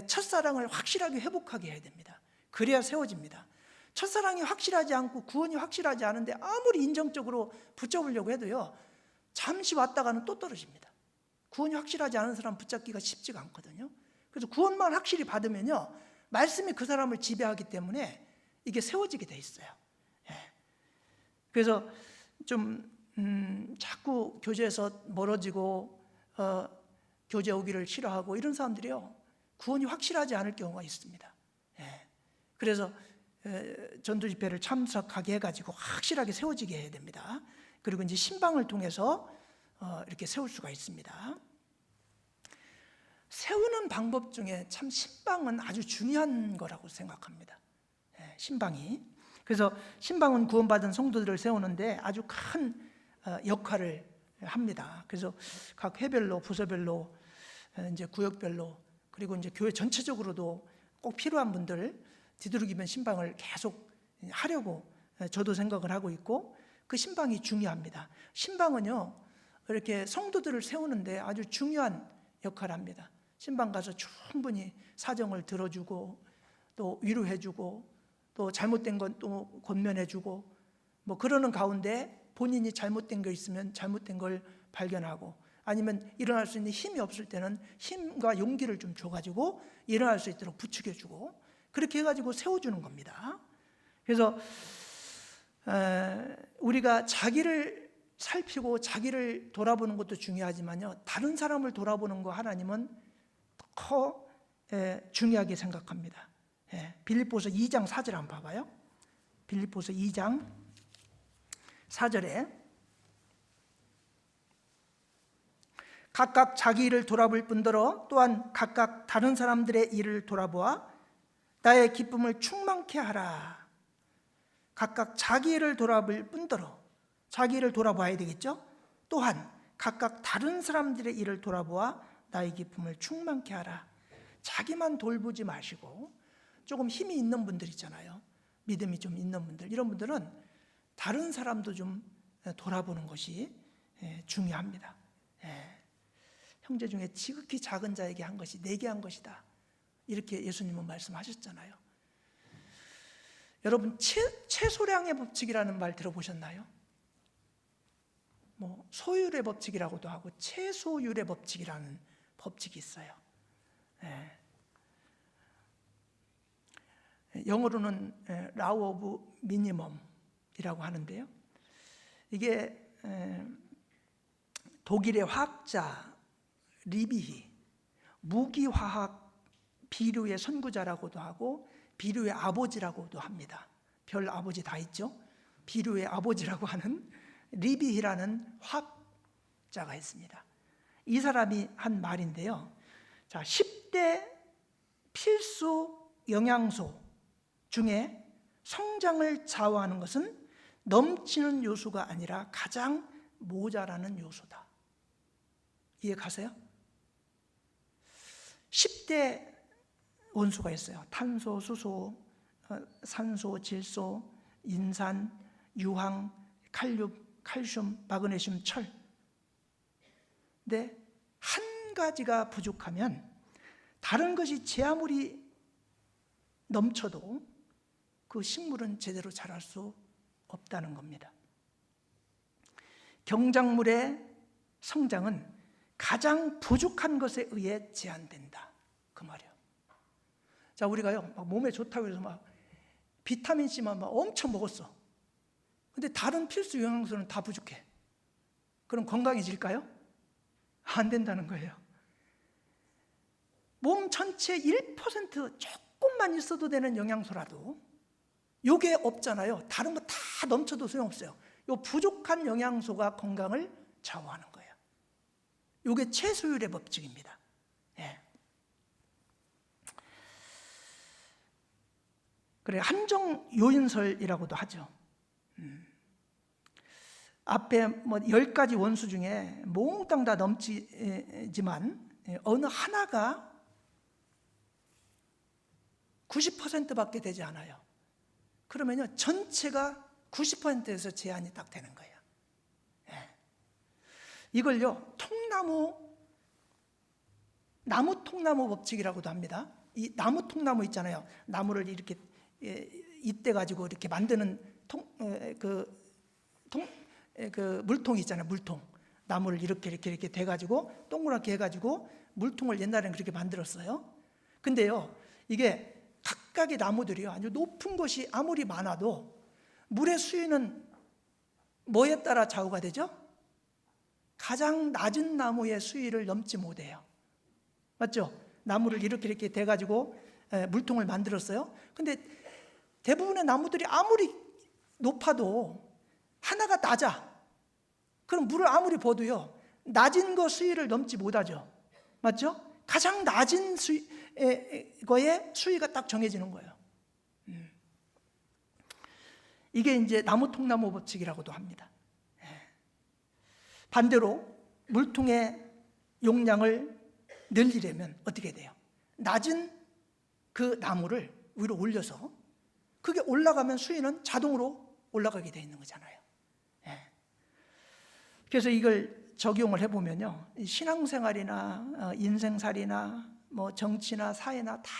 첫사랑을 확실하게 회복하게 해야 됩니다. 그래야 세워집니다. 첫사랑이 확실하지 않고 구원이 확실하지 않은데 아무리 인정적으로 붙잡으려고 해도요, 잠시 왔다가는 또 떨어집니다. 구원이 확실하지 않은 사람 붙잡기가 쉽지가 않거든요. 그래서 구원만 확실히 받으면요, 말씀이 그 사람을 지배하기 때문에 이게 세워지게 돼 있어요. 그래서 좀 자꾸 교제에서 멀어지고 교제 오기를 싫어하고 이런 사람들이요, 구원이 확실하지 않을 경우가 있습니다. 그래서 전도 집회를 참석하게 해가지고 확실하게 세워지게 해야 됩니다. 그리고 이제 신방을 통해서 이렇게 세울 수가 있습니다. 세우는 방법 중에 참 신방은 아주 중요한 거라고 생각합니다. 신방이. 그래서 신방은 구원받은 성도들을 세우는데 아주 큰 역할을 합니다. 그래서 각 회별로, 부서별로, 이제 구역별로, 그리고 이제 교회 전체적으로도 꼭 필요한 분들 뒤두르기면 신방을 계속 하려고 저도 생각을 하고 있고, 그 신방이 중요합니다. 신방은요, 이렇게 성도들을 세우는데 아주 중요한 역할을 합니다. 신방 가서 충분히 사정을 들어주고 또 위로해주고 또 잘못된 건 또 권면해주고 뭐 그러는 가운데 본인이 잘못된 거 있으면 잘못된 걸 발견하고, 아니면 일어날 수 있는 힘이 없을 때는 힘과 용기를 좀 줘가지고 일어날 수 있도록 부추겨주고, 그렇게 해가지고 세워주는 겁니다. 그래서 우리가 자기를 살피고 자기를 돌아보는 것도 중요하지만요, 다른 사람을 돌아보는 거 하나님은 더 중요하게 생각합니다. 빌립보서 2장 4절 한번 봐봐요. 빌립보서 2장 4절에 각각 자기 일을 돌아볼 뿐더러 또한 각각 다른 사람들의 일을 돌아보아 나의 기쁨을 충만케 하라. 각각 자기 일을 돌아볼 뿐더러, 자기 일을 돌아봐야 되겠죠. 또한 각각 다른 사람들의 일을 돌아보아 나의 기쁨을 충만케 하라. 자기만 돌보지 마시고 조금 힘이 있는 분들 있잖아요. 믿음이 좀 있는 분들, 이런 분들은 다른 사람도 좀 돌아보는 것이 중요합니다. 형제 중에 지극히 작은 자에게 한 것이 내게 한 것이다, 이렇게 예수님은 말씀하셨잖아요. 여러분, 최소량의 법칙이라는 말 들어보셨나요? 뭐 소율의 법칙이라고도 하고 최소율의 법칙이라는 법칙이 있어요. 영어로는 라우 오브 미니멈이라고 하는데요. 이게 독일의 화학자 리비히, 무기화학 비료의 선구자라고도 하고 비료의 아버지라고도 합니다. 별 아버지 다 있죠. 비료의 아버지라고 하는 리비히라는 화학자가 있습니다. 이 사람이 한 말인데요. 자, 10대 필수 영양소 중에 성장을 좌우하는 것은 넘치는 요소가 아니라 가장 모자라는 요소다. 이해 가세요? 10대 원소가 있어요. 탄소, 수소, 산소, 질소, 인산, 유황, 칼슘, 마그네슘, 철. 근데 한 가지가 부족하면 다른 것이 제 아무리 넘쳐도 그 식물은 제대로 자랄 수 없다는 겁니다. 경작물의 성장은 가장 부족한 것에 의해 제한된다. 그 말이에요. 자, 우리가요, 막 몸에 좋다고 해서 막 비타민C만 막 엄청 먹었어. 근데 다른 필수 영양소는 다 부족해. 그럼 건강해질까요? 안 된다는 거예요. 몸 전체 1% 조금만 있어도 되는 영양소라도 요게 없잖아요. 다른 거 다 넘쳐도 소용없어요. 요 부족한 영양소가 건강을 좌우하는 거예요. 요게 최소율의 법칙입니다. 예. 그래, 함정 요인설이라고도 하죠. 앞에 뭐 10가지 원수 중에 몽땅 다 넘치지만 어느 하나가 90%밖에 되지 않아요. 그러면요, 전체가 90%에서 제한이 딱 되는 거예요. 예. 이걸요, 나무 통나무 법칙이라고도 합니다. 이 나무 통나무 있잖아요. 나무를 이렇게 잇대 가지고 이렇게 만드는 물통 있잖아요. 물통. 나무를 이렇게 대 가지고 동그랗게 해 가지고 물통을 옛날에는 그렇게 만들었어요. 근데요, 이게 각각의 나무들이요, 아주 높은 것이 아무리 많아도 물의 수위는 뭐에 따라 좌우가 되죠? 가장 낮은 나무의 수위를 넘지 못해요. 맞죠? 나무를 이렇게 대 가지고 물통을 만들었어요. 근데 대부분의 나무들이 아무리 높아도 하나가 낮아. 그럼 물을 아무리 부어도요, 낮은 거 수위를 넘지 못하죠. 맞죠? 가장 낮은 거에 수위가 딱 정해지는 거예요. 이게 이제 나무 통나무 법칙이라고도 합니다. 반대로 물통의 용량을 늘리려면 어떻게 돼요? 낮은 그 나무를 위로 올려서 그게 올라가면 수위는 자동으로 올라가게 되어 있는 거잖아요. 그래서 이걸 적용을 해보면요, 신앙생활이나 인생살이나 뭐 정치나 사회나 다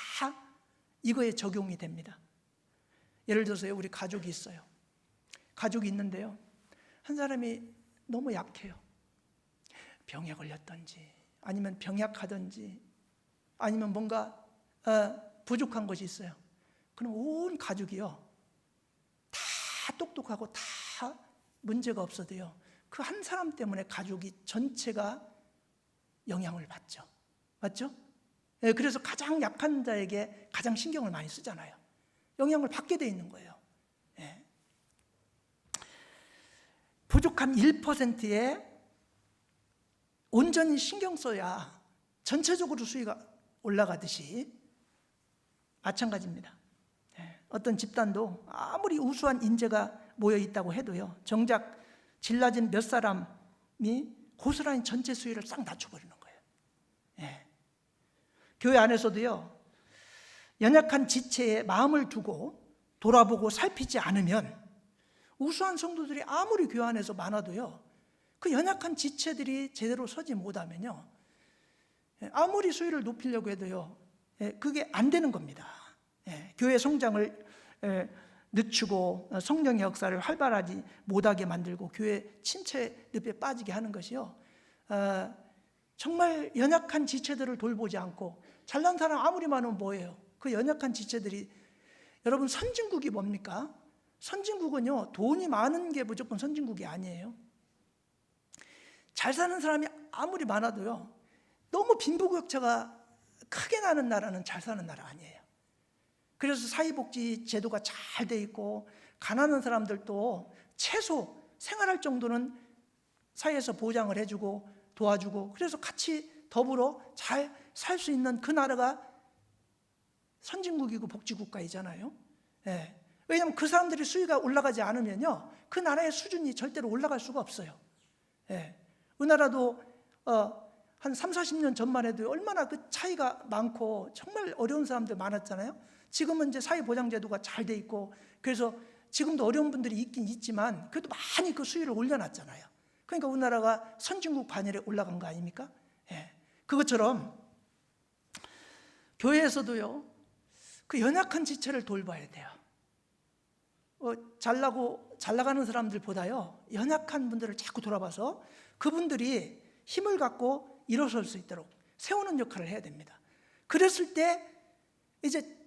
이거에 적용이 됩니다. 예를 들어서요, 우리 가족이 있어요. 가족이 있는데요, 한 사람이 너무 약해요. 병에 걸렸든지 아니면 병약하든지 아니면 뭔가 부족한 것이 있어요. 그럼 온 가족이요, 다 똑똑하고 다 문제가 없어도요, 그 한 사람 때문에 가족이 전체가 영향을 받죠. 맞죠? 그래서 가장 약한 자에게 가장 신경을 많이 쓰잖아요. 영향을 받게 돼 있는 거예요. 부족한 1%에 온전히 신경 써야 전체적으로 수위가 올라가듯이 마찬가지입니다. 어떤 집단도 아무리 우수한 인재가 모여 있다고 해도요, 정작 질 낮은 몇 사람이 고스란히 전체 수위를 싹 낮춰버리는 거예요. 교회 안에서도요, 연약한 지체에 마음을 두고 돌아보고 살피지 않으면 우수한 성도들이 아무리 교회 안에서 많아도요, 그 연약한 지체들이 제대로 서지 못하면요, 아무리 수위를 높이려고 해도요, 그게 안 되는 겁니다. 교회 성장을 늦추고 성령의 역사를 활발하지 못하게 만들고 교회 침체 늪에 빠지게 하는 것이요, 정말 연약한 지체들을 돌보지 않고 잘난 사람 아무리 많으면 뭐예요? 그 연약한 지체들이 여러분, 선진국이 뭡니까? 선진국은요, 돈이 많은 게 무조건 선진국이 아니에요. 잘 사는 사람이 아무리 많아도요, 너무 빈부격차가 크게 나는 나라는 잘 사는 나라 아니에요. 그래서 사회복지 제도가 잘 돼 있고, 가난한 사람들도 최소 생활할 정도는 사회에서 보장을 해주고 도와주고, 그래서 같이 더불어 잘 살 수 있는 그 나라가 선진국이고 복지국가이잖아요. 예. 왜냐하면 그 사람들이 수위가 올라가지 않으면요, 그 나라의 수준이 절대로 올라갈 수가 없어요. 예. 우리나라도 한 3, 40년 전만 해도 얼마나 그 차이가 많고 정말 어려운 사람들 많았잖아요. 지금은 이제 사회보장제도가 잘 돼 있고, 그래서 지금도 어려운 분들이 있긴 있지만 그래도 많이 그 수위를 올려놨잖아요. 그러니까 우리나라가 선진국 반열에 올라간 거 아닙니까? 예. 그것처럼 교회에서도요, 그 연약한 지체를 돌봐야 돼요. 잘 나가는 사람들보다요, 연약한 분들을 자꾸 돌아봐서 그분들이 힘을 갖고 일어설 수 있도록 세우는 역할을 해야 됩니다. 그랬을 때 이제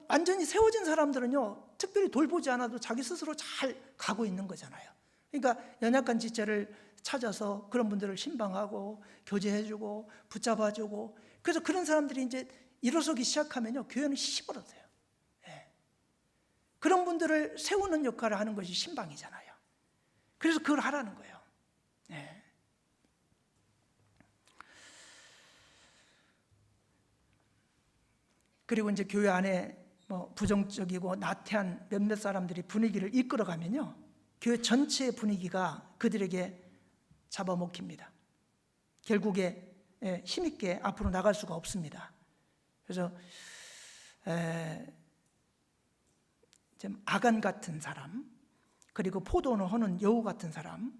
완전히 세워진 사람들은요, 특별히 돌보지 않아도 자기 스스로 잘 가고 있는 거잖아요. 그러니까 연약한 지체를 찾아서 그런 분들을 신방하고 교제해주고 붙잡아주고, 그래서 그런 사람들이 이제 일어서기 시작하면요, 교회는 시벌어져요. 예. 그런 분들을 세우는 역할을 하는 것이 신방이잖아요. 그래서 그걸 하라는 거예요. 예. 그리고 이제 교회 안에 부정적이고 나태한 몇몇 사람들이 분위기를 이끌어가면요, 교회 전체의 분위기가 그들에게 잡아먹힙니다. 결국에 힘있게 앞으로 나갈 수가 없습니다. 그래서 좀 아간 같은 사람, 그리고 포도는 허는 여우 같은 사람,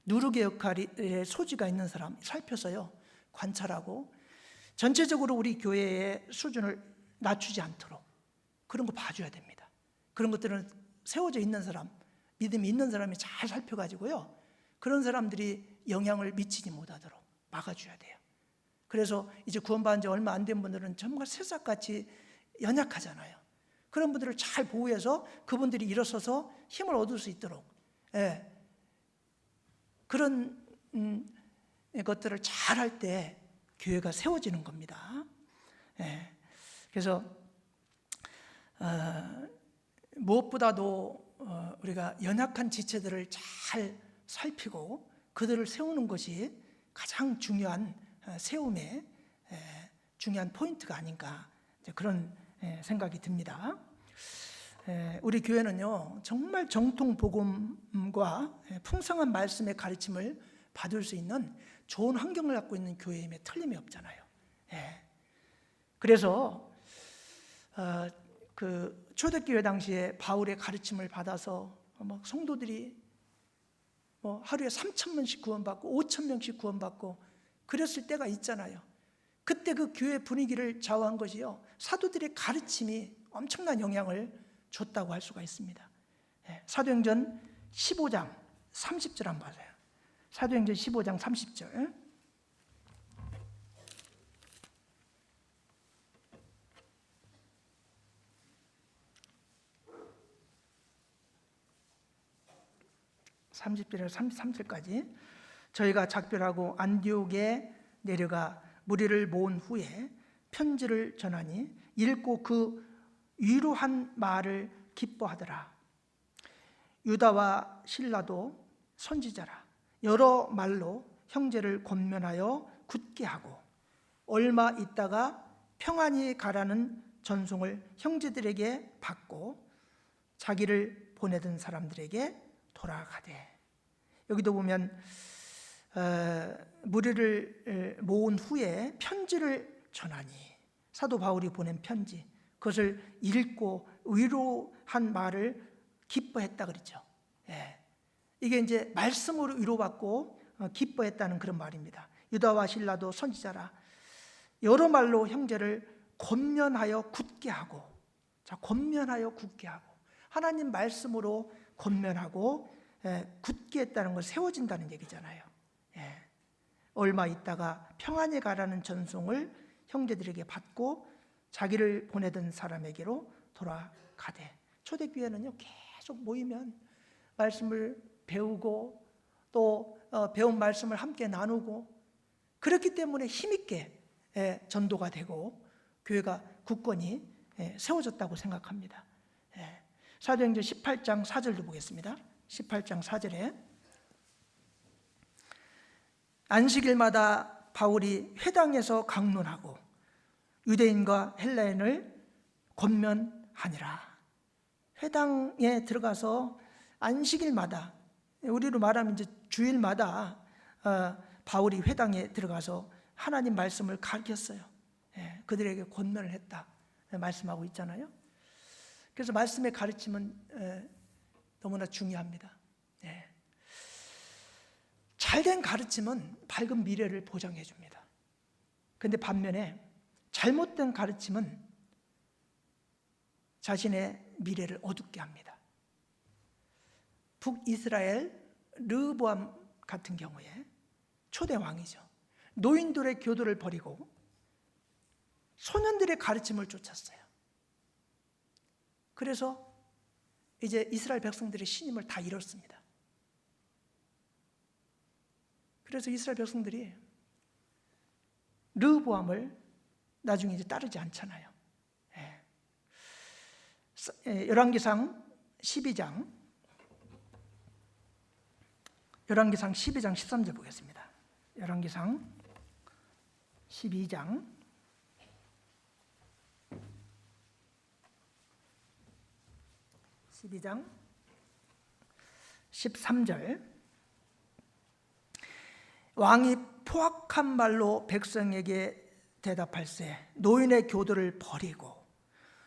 누룩의 역할에 소지가 있는 사람 살펴서요, 관찰하고 전체적으로 우리 교회의 수준을 낮추지 않도록 그런 거 봐줘야 됩니다. 그런 것들은 세워져 있는 사람, 믿음이 있는 사람이 잘 살펴가지고요, 그런 사람들이 영향을 미치지 못하도록 막아줘야 돼요. 그래서 이제 구원받은 지 얼마 안 된 분들은 정말 새싹같이 연약하잖아요. 그런 분들을 잘 보호해서 그분들이 일어서서 힘을 얻을 수 있도록, 그런 것들을 잘 할 때 교회가 세워지는 겁니다. 그래서 무엇보다도 우리가 연약한 지체들을 잘 살피고 그들을 세우는 것이 가장 중요한 세움의 중요한 포인트가 아닌가, 그런 생각이 듭니다. 우리 교회는요, 정말 정통 복음과 풍성한 말씀의 가르침을 받을 수 있는 좋은 환경을 갖고 있는 교회임에 틀림이 없잖아요. 그래서 그 초대교회 당시에 바울의 가르침을 받아서 성도들이 하루에 3,000명씩 구원받고 5,000명씩 구원받고 그랬을 때가 있잖아요. 그때 그 교회 분위기를 좌우한 것이요, 사도들의 가르침이 엄청난 영향을 줬다고 할 수가 있습니다. 사도행전 15장 30절 한번 봐세요. 사도행전 15장 30절. (30절에서 33절까지) 저희가 작별하고 안디옥에 내려가 무리를 모은 후에 편지를 전하니 읽고 그 위로한 말을 기뻐하더라. 유다와 실라도 선지자라. 여러 말로 형제를 권면하여 굳게 하고 얼마 있다가 평안히 가라는 전송을 형제들에게 받고 자기를 보내던 사람들에게 돌아가되. 여기도 보면 무리를 모은 후에 편지를 전하니, 사도 바울이 보낸 편지, 그것을 읽고 위로한 말을 기뻐했다 그랬죠. 이게 이제 말씀으로 위로받고 기뻐했다는 그런 말입니다. 유다와 실라도 선지자라. 여러 말로 형제를 권면하여 굳게 하고. 자, 권면하여 굳게 하고, 하나님 말씀으로 권면하고 굳게 했다는 걸 세워진다는 얘기잖아요. 얼마 있다가 평안히 가라는 전송을 형제들에게 받고 자기를 보내던 사람에게로 가되. 초대교회는요, 계속 모이면 말씀을 배우고 또 배운 말씀을 함께 나누고, 그렇기 때문에 힘있게 전도가 되고 교회가 굳건히 세워졌다고 생각합니다. 사도행전 18장 4절도 보겠습니다. 18장 4절에 안식일마다 바울이 회당에서 강론하고 유대인과 헬라인을 권면하니라. 회당에 들어가서 안식일마다, 우리로 말하면 이제 주일마다 바울이 회당에 들어가서 하나님 말씀을 가르쳤어요. 그들에게 권면을 했다 말씀하고 있잖아요. 그래서 말씀의 가르침은 너무나 중요합니다. 잘된 가르침은 밝은 미래를 보장해 줍니다. 그런데 반면에 잘못된 가르침은 자신의 미래를 어둡게 합니다. 북이스라엘 르호보암 같은 경우에 초대 왕이죠. 노인들의 교도를 버리고 소년들의 가르침을 쫓았어요. 그래서 이제 이스라엘 백성들의 신임을 다 잃었습니다. 그래서 이스라엘 백성들이 르호보암을 나중에 이제 따르지 않잖아요. 열왕기상 12장 13절 보겠습니다. 열왕기상 12장 13절 왕이 포악한 말로 백성에게 대답할세 노인의 교도를 버리고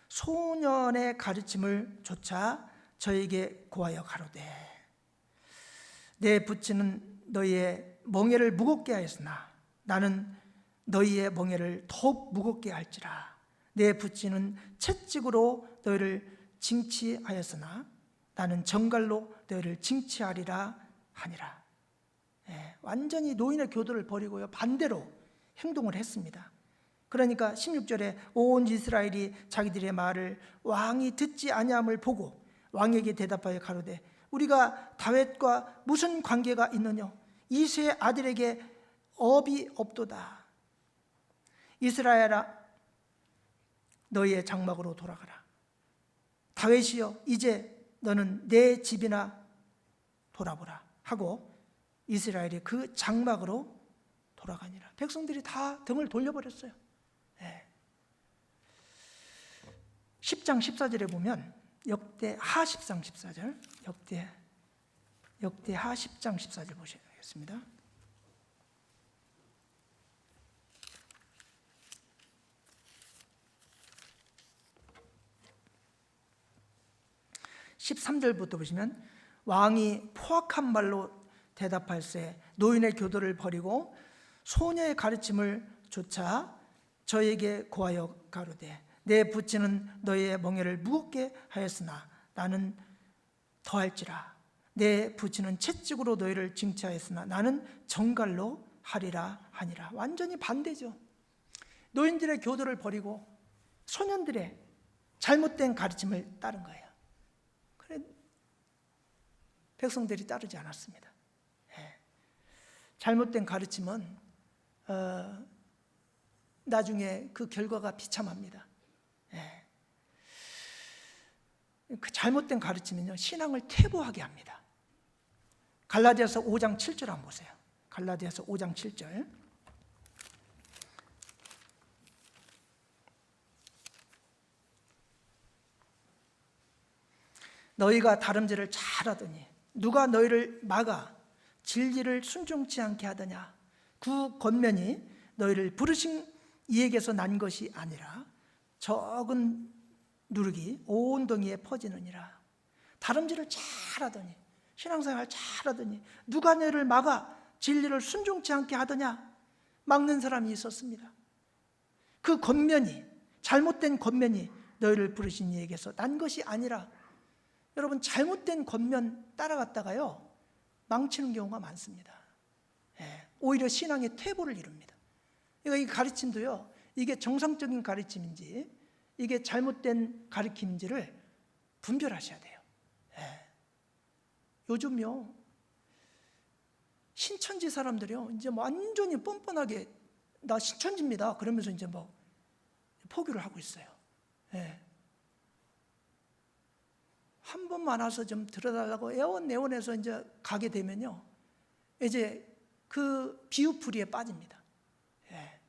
소년의 가르침을 좇아 저에게 고하여 가로되 내 부친은 너희의 멍에를 무겁게 하였으나 나는 너희의 멍에를 더욱 무겁게 할지라. 내 부친은 채찍으로 너희를 징치하였으나 나는 정갈로 너희를 징치하리라 하니라. 완전히 노인의 교도를 버리고요, 반대로 행동을 했습니다. 그러니까 16절에 온 이스라엘이 자기들의 말을 왕이 듣지 아니함을 보고 왕에게 대답하여 가로되 우리가 다윗과 무슨 관계가 있느냐? 이새의 아들에게 업이 없도다. 이스라엘아 너희의 장막으로 돌아가라. 다윗이여 이제 너는 내 집이나 돌아보라 하고 이스라엘이 그 장막으로 돌아가니라. 백성들이 다 등을 돌려버렸어요. 10장 14절에 보면 역대하 10장 14절 역대하 10장 14절 보시겠습니다. (13절부터) 보시면 왕이 포악한 말로 대답할세 노인의 교도를 버리고 소녀의 가르침을 좇아 저에게 고하여 가로되 내 부친은 너희의 멍에를 무겁게 하였으나 나는 더할지라. 내 부친은 채찍으로 너희를 징치하였으나 나는 정갈로 하리라 하니라. 완전히 반대죠. 노인들의 교도를 버리고 소년들의 잘못된 가르침을 따른 거예요. 그래 백성들이 따르지 않았습니다. 잘못된 가르침은 나중에 그 결과가 비참합니다. 그 잘못된 가르침은요, 신앙을 퇴보하게 합니다. 갈라디아서 5장 7절 한번 보세요. 갈라디아서 5장 7절 너희가 다름질을 잘하더니 누가 너희를 막아 진리를 순종치 않게 하더냐? 그 권면이 너희를 부르신 이에게서 난 것이 아니라 적은 누룩이 온 동이에 퍼지느니라. 다름질을 잘하더니 신앙생활 잘하더니 누가 너희를 막아 진리를 순종치 않게 하더냐? 막는 사람이 있었습니다. 그 권면이 잘못된 권면이 너희를 부르신 이에게서 난 것이 아니라 여러분 잘못된 권면 따라갔다가요 망치는 경우가 많습니다. 오히려 신앙의 퇴보를 이룹니다. 이 가르침도요 이게 정상적인 가르침인지 이게 잘못된 가르침인지를 분별하셔야 돼요. 예. 요즘요 신천지 사람들이요 이제 뭐 완전히 뻔뻔하게 나 신천지입니다 그러면서 이제 뭐 포교를 하고 있어요. 예. 한 번만 와서 좀 들어달라고 애원해서 이제 가게 되면요 이제 그 비유풀이에 빠집니다. 예.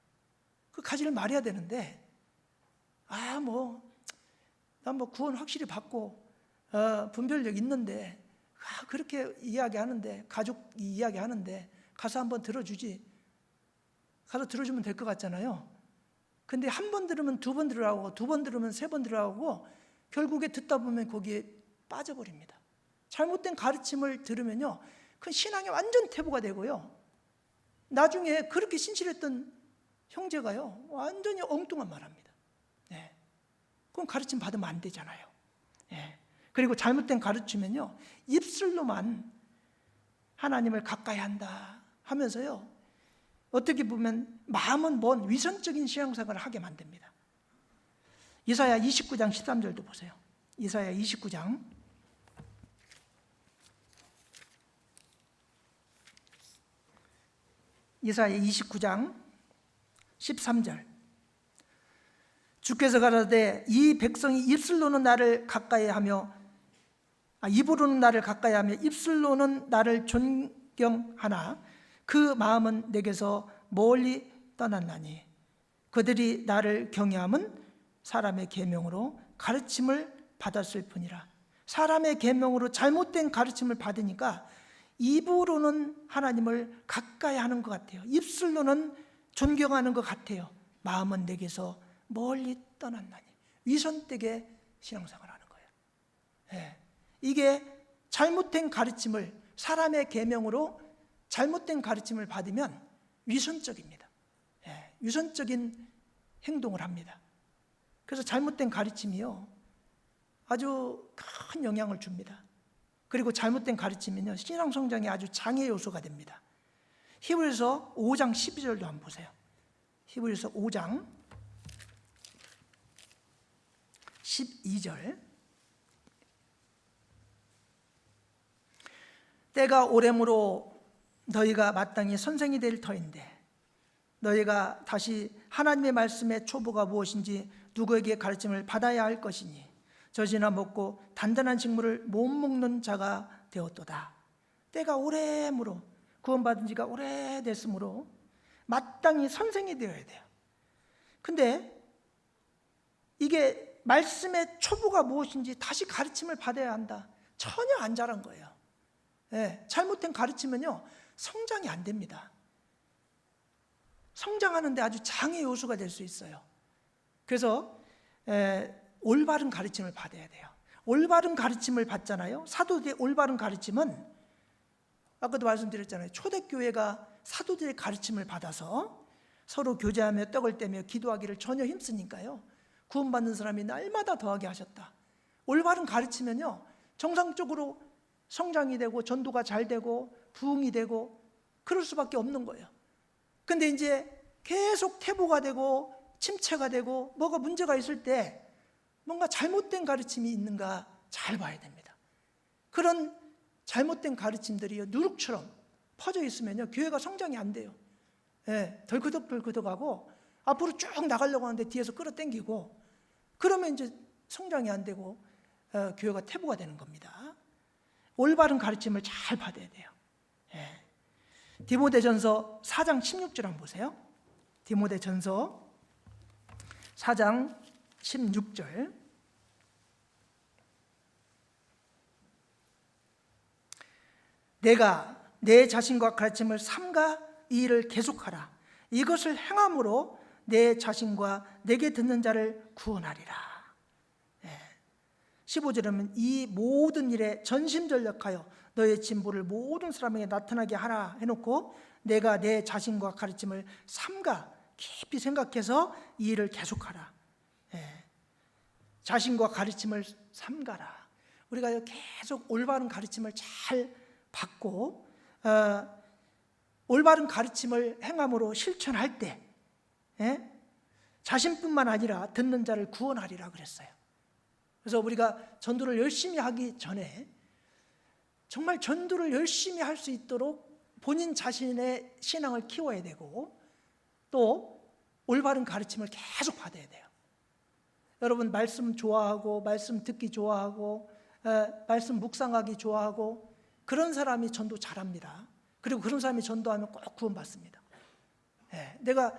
그 가지를 말해야 되는데 난 뭐 구원 확실히 받고 분별력 있는데 그렇게 이야기하는데 가족 이야기하는데 가서 한번 들어주지. 가서 들어주면 될 것 같잖아요. 근데 한 번 들으면 두 번 들으라고, 두 번 들으면 세 번 들으라고 결국에 듣다 보면 거기에 빠져버립니다. 잘못된 가르침을 들으면요 그 신앙이 완전 퇴보가 되고요 나중에 그렇게 신실했던 형제가요 완전히 엉뚱한 말합니다. 네. 그럼 가르침 받으면 안 되잖아요. 네. 그리고 잘못된 가르치면요 입술로만 하나님을 가까이 한다 하면서요 어떻게 보면 마음은 먼 위선적인 신앙생활을 하게 만듭니다. 이사야 29장 13절도 보세요. 이사야 29장 이사야 29장 13절 주께서 가라사대 이 백성이 입술로는 나를 가까이하며 입으로는 나를 가까이하며 입술로는 나를 존경하나 그 마음은 내게서 멀리 떠났나니 그들이 나를 경외함은 사람의 계명으로 가르침을 받았을 뿐이라. 사람의 계명으로 잘못된 가르침을 받으니까 입으로는 하나님을 가까이 하는 것 같아요. 입술로는 존경하는 것 같아요. 마음은 내게서 멀리 떠났나니 위선되게 신앙생활하는 거예요. 네. 이게 잘못된 가르침을 사람의 계명으로 잘못된 가르침을 받으면 위선적입니다. 네. 위선적인 행동을 합니다. 그래서 잘못된 가르침이요 아주 큰 영향을 줍니다. 그리고 잘못된 가르침은요 신앙 성장에 아주 장애 요소가 됩니다. 히브리서 5장 12절도 한번 보세요. 히브리서 5장 12절 때가 오래므로 너희가 마땅히 선생이 될 터인데 너희가 다시 하나님의 말씀의 초보가 무엇인지 누구에게 가르침을 받아야 할 것이니 젖이나 먹고 단단한 식물을 못 먹는 자가 되었도다. 때가 오래므로 구원받은 지가 오래됐으므로 마땅히 선생이 되어야 돼요. 근데 이게 말씀의 초보가 무엇인지 다시 가르침을 받아야 한다. 전혀 안 자란 거예요. 네, 잘못된 가르치면요 성장이 안 됩니다. 성장하는데 아주 장애 요소가 될 수 있어요. 그래서 올바른 가르침을 받아야 돼요. 올바른 가르침을 받잖아요. 사도들의 올바른 가르침은 아까도 말씀드렸잖아요. 초대교회가 사도들의 가르침을 받아서 서로 교제하며 떡을 떼며 기도하기를 전혀 힘쓰니까요 구원받는 사람이 날마다 더하게 하셨다. 올바른 가르치면요 정상적으로 성장이 되고 전도가 잘 되고 부흥이 되고 그럴 수밖에 없는 거예요. 근데 이제 계속 퇴보가 되고 침체가 되고 뭐가 문제가 있을 때 뭔가 잘못된 가르침이 있는가 잘 봐야 됩니다. 그런 잘못된 가르침들이 누룩처럼 퍼져 있으면요 교회가 성장이 안 돼요. 예, 덜그덕덜그덕하고 앞으로 쭉 나가려고 하는데 뒤에서 끌어당기고 그러면 이제 성장이 안 되고 교회가 퇴보가 되는 겁니다. 올바른 가르침을 잘 받아야 돼요. 예. 디모데전서 4장 16절 한번 보세요. 디모데전서 4장 16절 내가 내 자신과 가르침을 삼가 이 일을 계속하라. 이것을 행함으로 내 자신과 내게 듣는 자를 구원하리라. 15절에는 이 모든 일에 전심전력하여 너의 진보를 모든 사람에게 나타나게 하라 해놓고 내가 내 자신과 가르침을 삼가 깊이 생각해서 이 일을 계속하라. 자신과 가르침을 삼가라. 우리가 계속 올바른 가르침을 잘 받고 올바른 가르침을 행함으로 실천할 때 자신뿐만 아니라 듣는 자를 구원하리라 그랬어요. 그래서 우리가 전도를 열심히 하기 전에 정말 전도를 열심히 할 수 있도록 본인 자신의 신앙을 키워야 되고 또 올바른 가르침을 계속 받아야 돼요. 여러분 말씀 좋아하고 말씀 듣기 좋아하고 말씀 묵상하기 좋아하고 그런 사람이 전도 잘합니다. 그리고 그런 사람이 전도하면 꼭 구원받습니다. 내가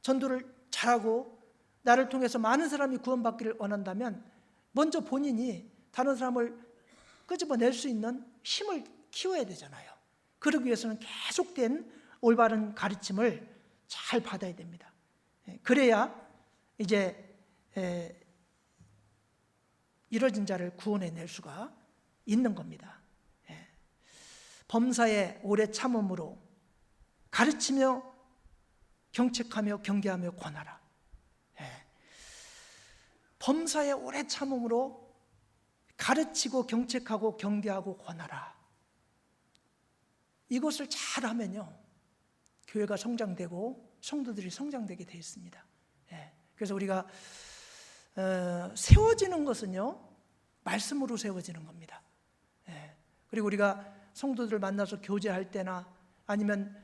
전도를 잘하고 나를 통해서 많은 사람이 구원받기를 원한다면 먼저 본인이 다른 사람을 끄집어낼 수 있는 힘을 키워야 되잖아요. 그러기 위해서는 계속된 올바른 가르침을 잘 받아야 됩니다. 그래야 이제 이뤄진 자를 구원해낼 수가 있는 겁니다. 범사에 오래 참음으로 가르치며 경책하며 경계하며 권하라. 범사에 오래 참음으로 가르치고 경책하고 경계하고 권하라. 이것을 잘하면요 교회가 성장되고 성도들이 성장되게 되어 있습니다. 그래서 우리가 세워지는 것은요 말씀으로 세워지는 겁니다. 그리고 우리가 성도들을 만나서 교제할 때나 아니면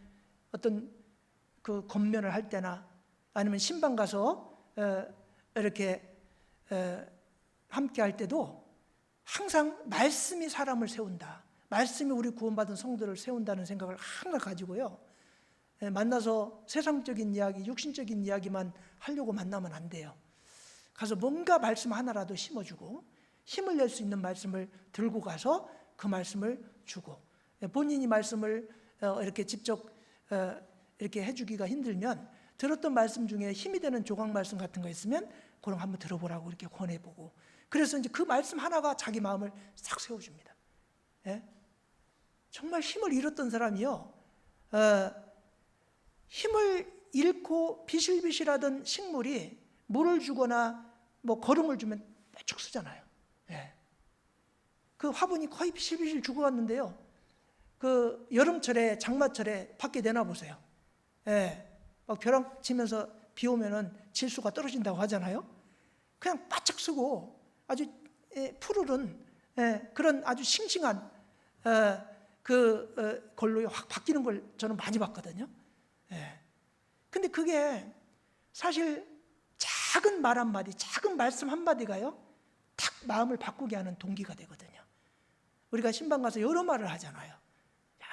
어떤 그 권면을 할 때나 아니면 신방 가서 이렇게 함께 할 때도 항상 말씀이 사람을 세운다, 말씀이 우리 구원받은 성도를 세운다는 생각을 항상 가지고요 만나서 세상적인 이야기, 육신적인 이야기만 하려고 만나면 안 돼요. 가서 뭔가 말씀 하나라도 심어주고 힘을 낼 수 있는 말씀을 들고 가서 그 말씀을 주고, 본인이 말씀을 이렇게 직접 이렇게 해주기가 힘들면 들었던 말씀 중에 힘이 되는 조각 말씀 같은 거 있으면 그럼 한번 들어보라고 이렇게 권해보고, 그래서 이제 그 말씀 하나가 자기 마음을 싹 세워줍니다. 정말 힘을 잃었던 사람이요 힘을 잃고 비실비실하던 식물이 물을 주거나 뭐 거름을 주면 빼쭉 쓰잖아요. 그 화분이 거의 비실비실 죽어갔는데요 그 여름철에 장마철에 밖에 내놔보세요. 막 벼락 치면서 비 오면은 질소가 떨어진다고 하잖아요. 그냥 바짝 쓰고 아주 푸르른 그런 아주 싱싱한 그 걸로 확 바뀌는 걸 저는 많이 봤거든요. 근데 그게 사실 작은 말 한마디, 작은 말씀 한마디가요 탁 마음을 바꾸게 하는 동기가 되거든요. 우리가 신방 가서 여러 말을 하잖아요.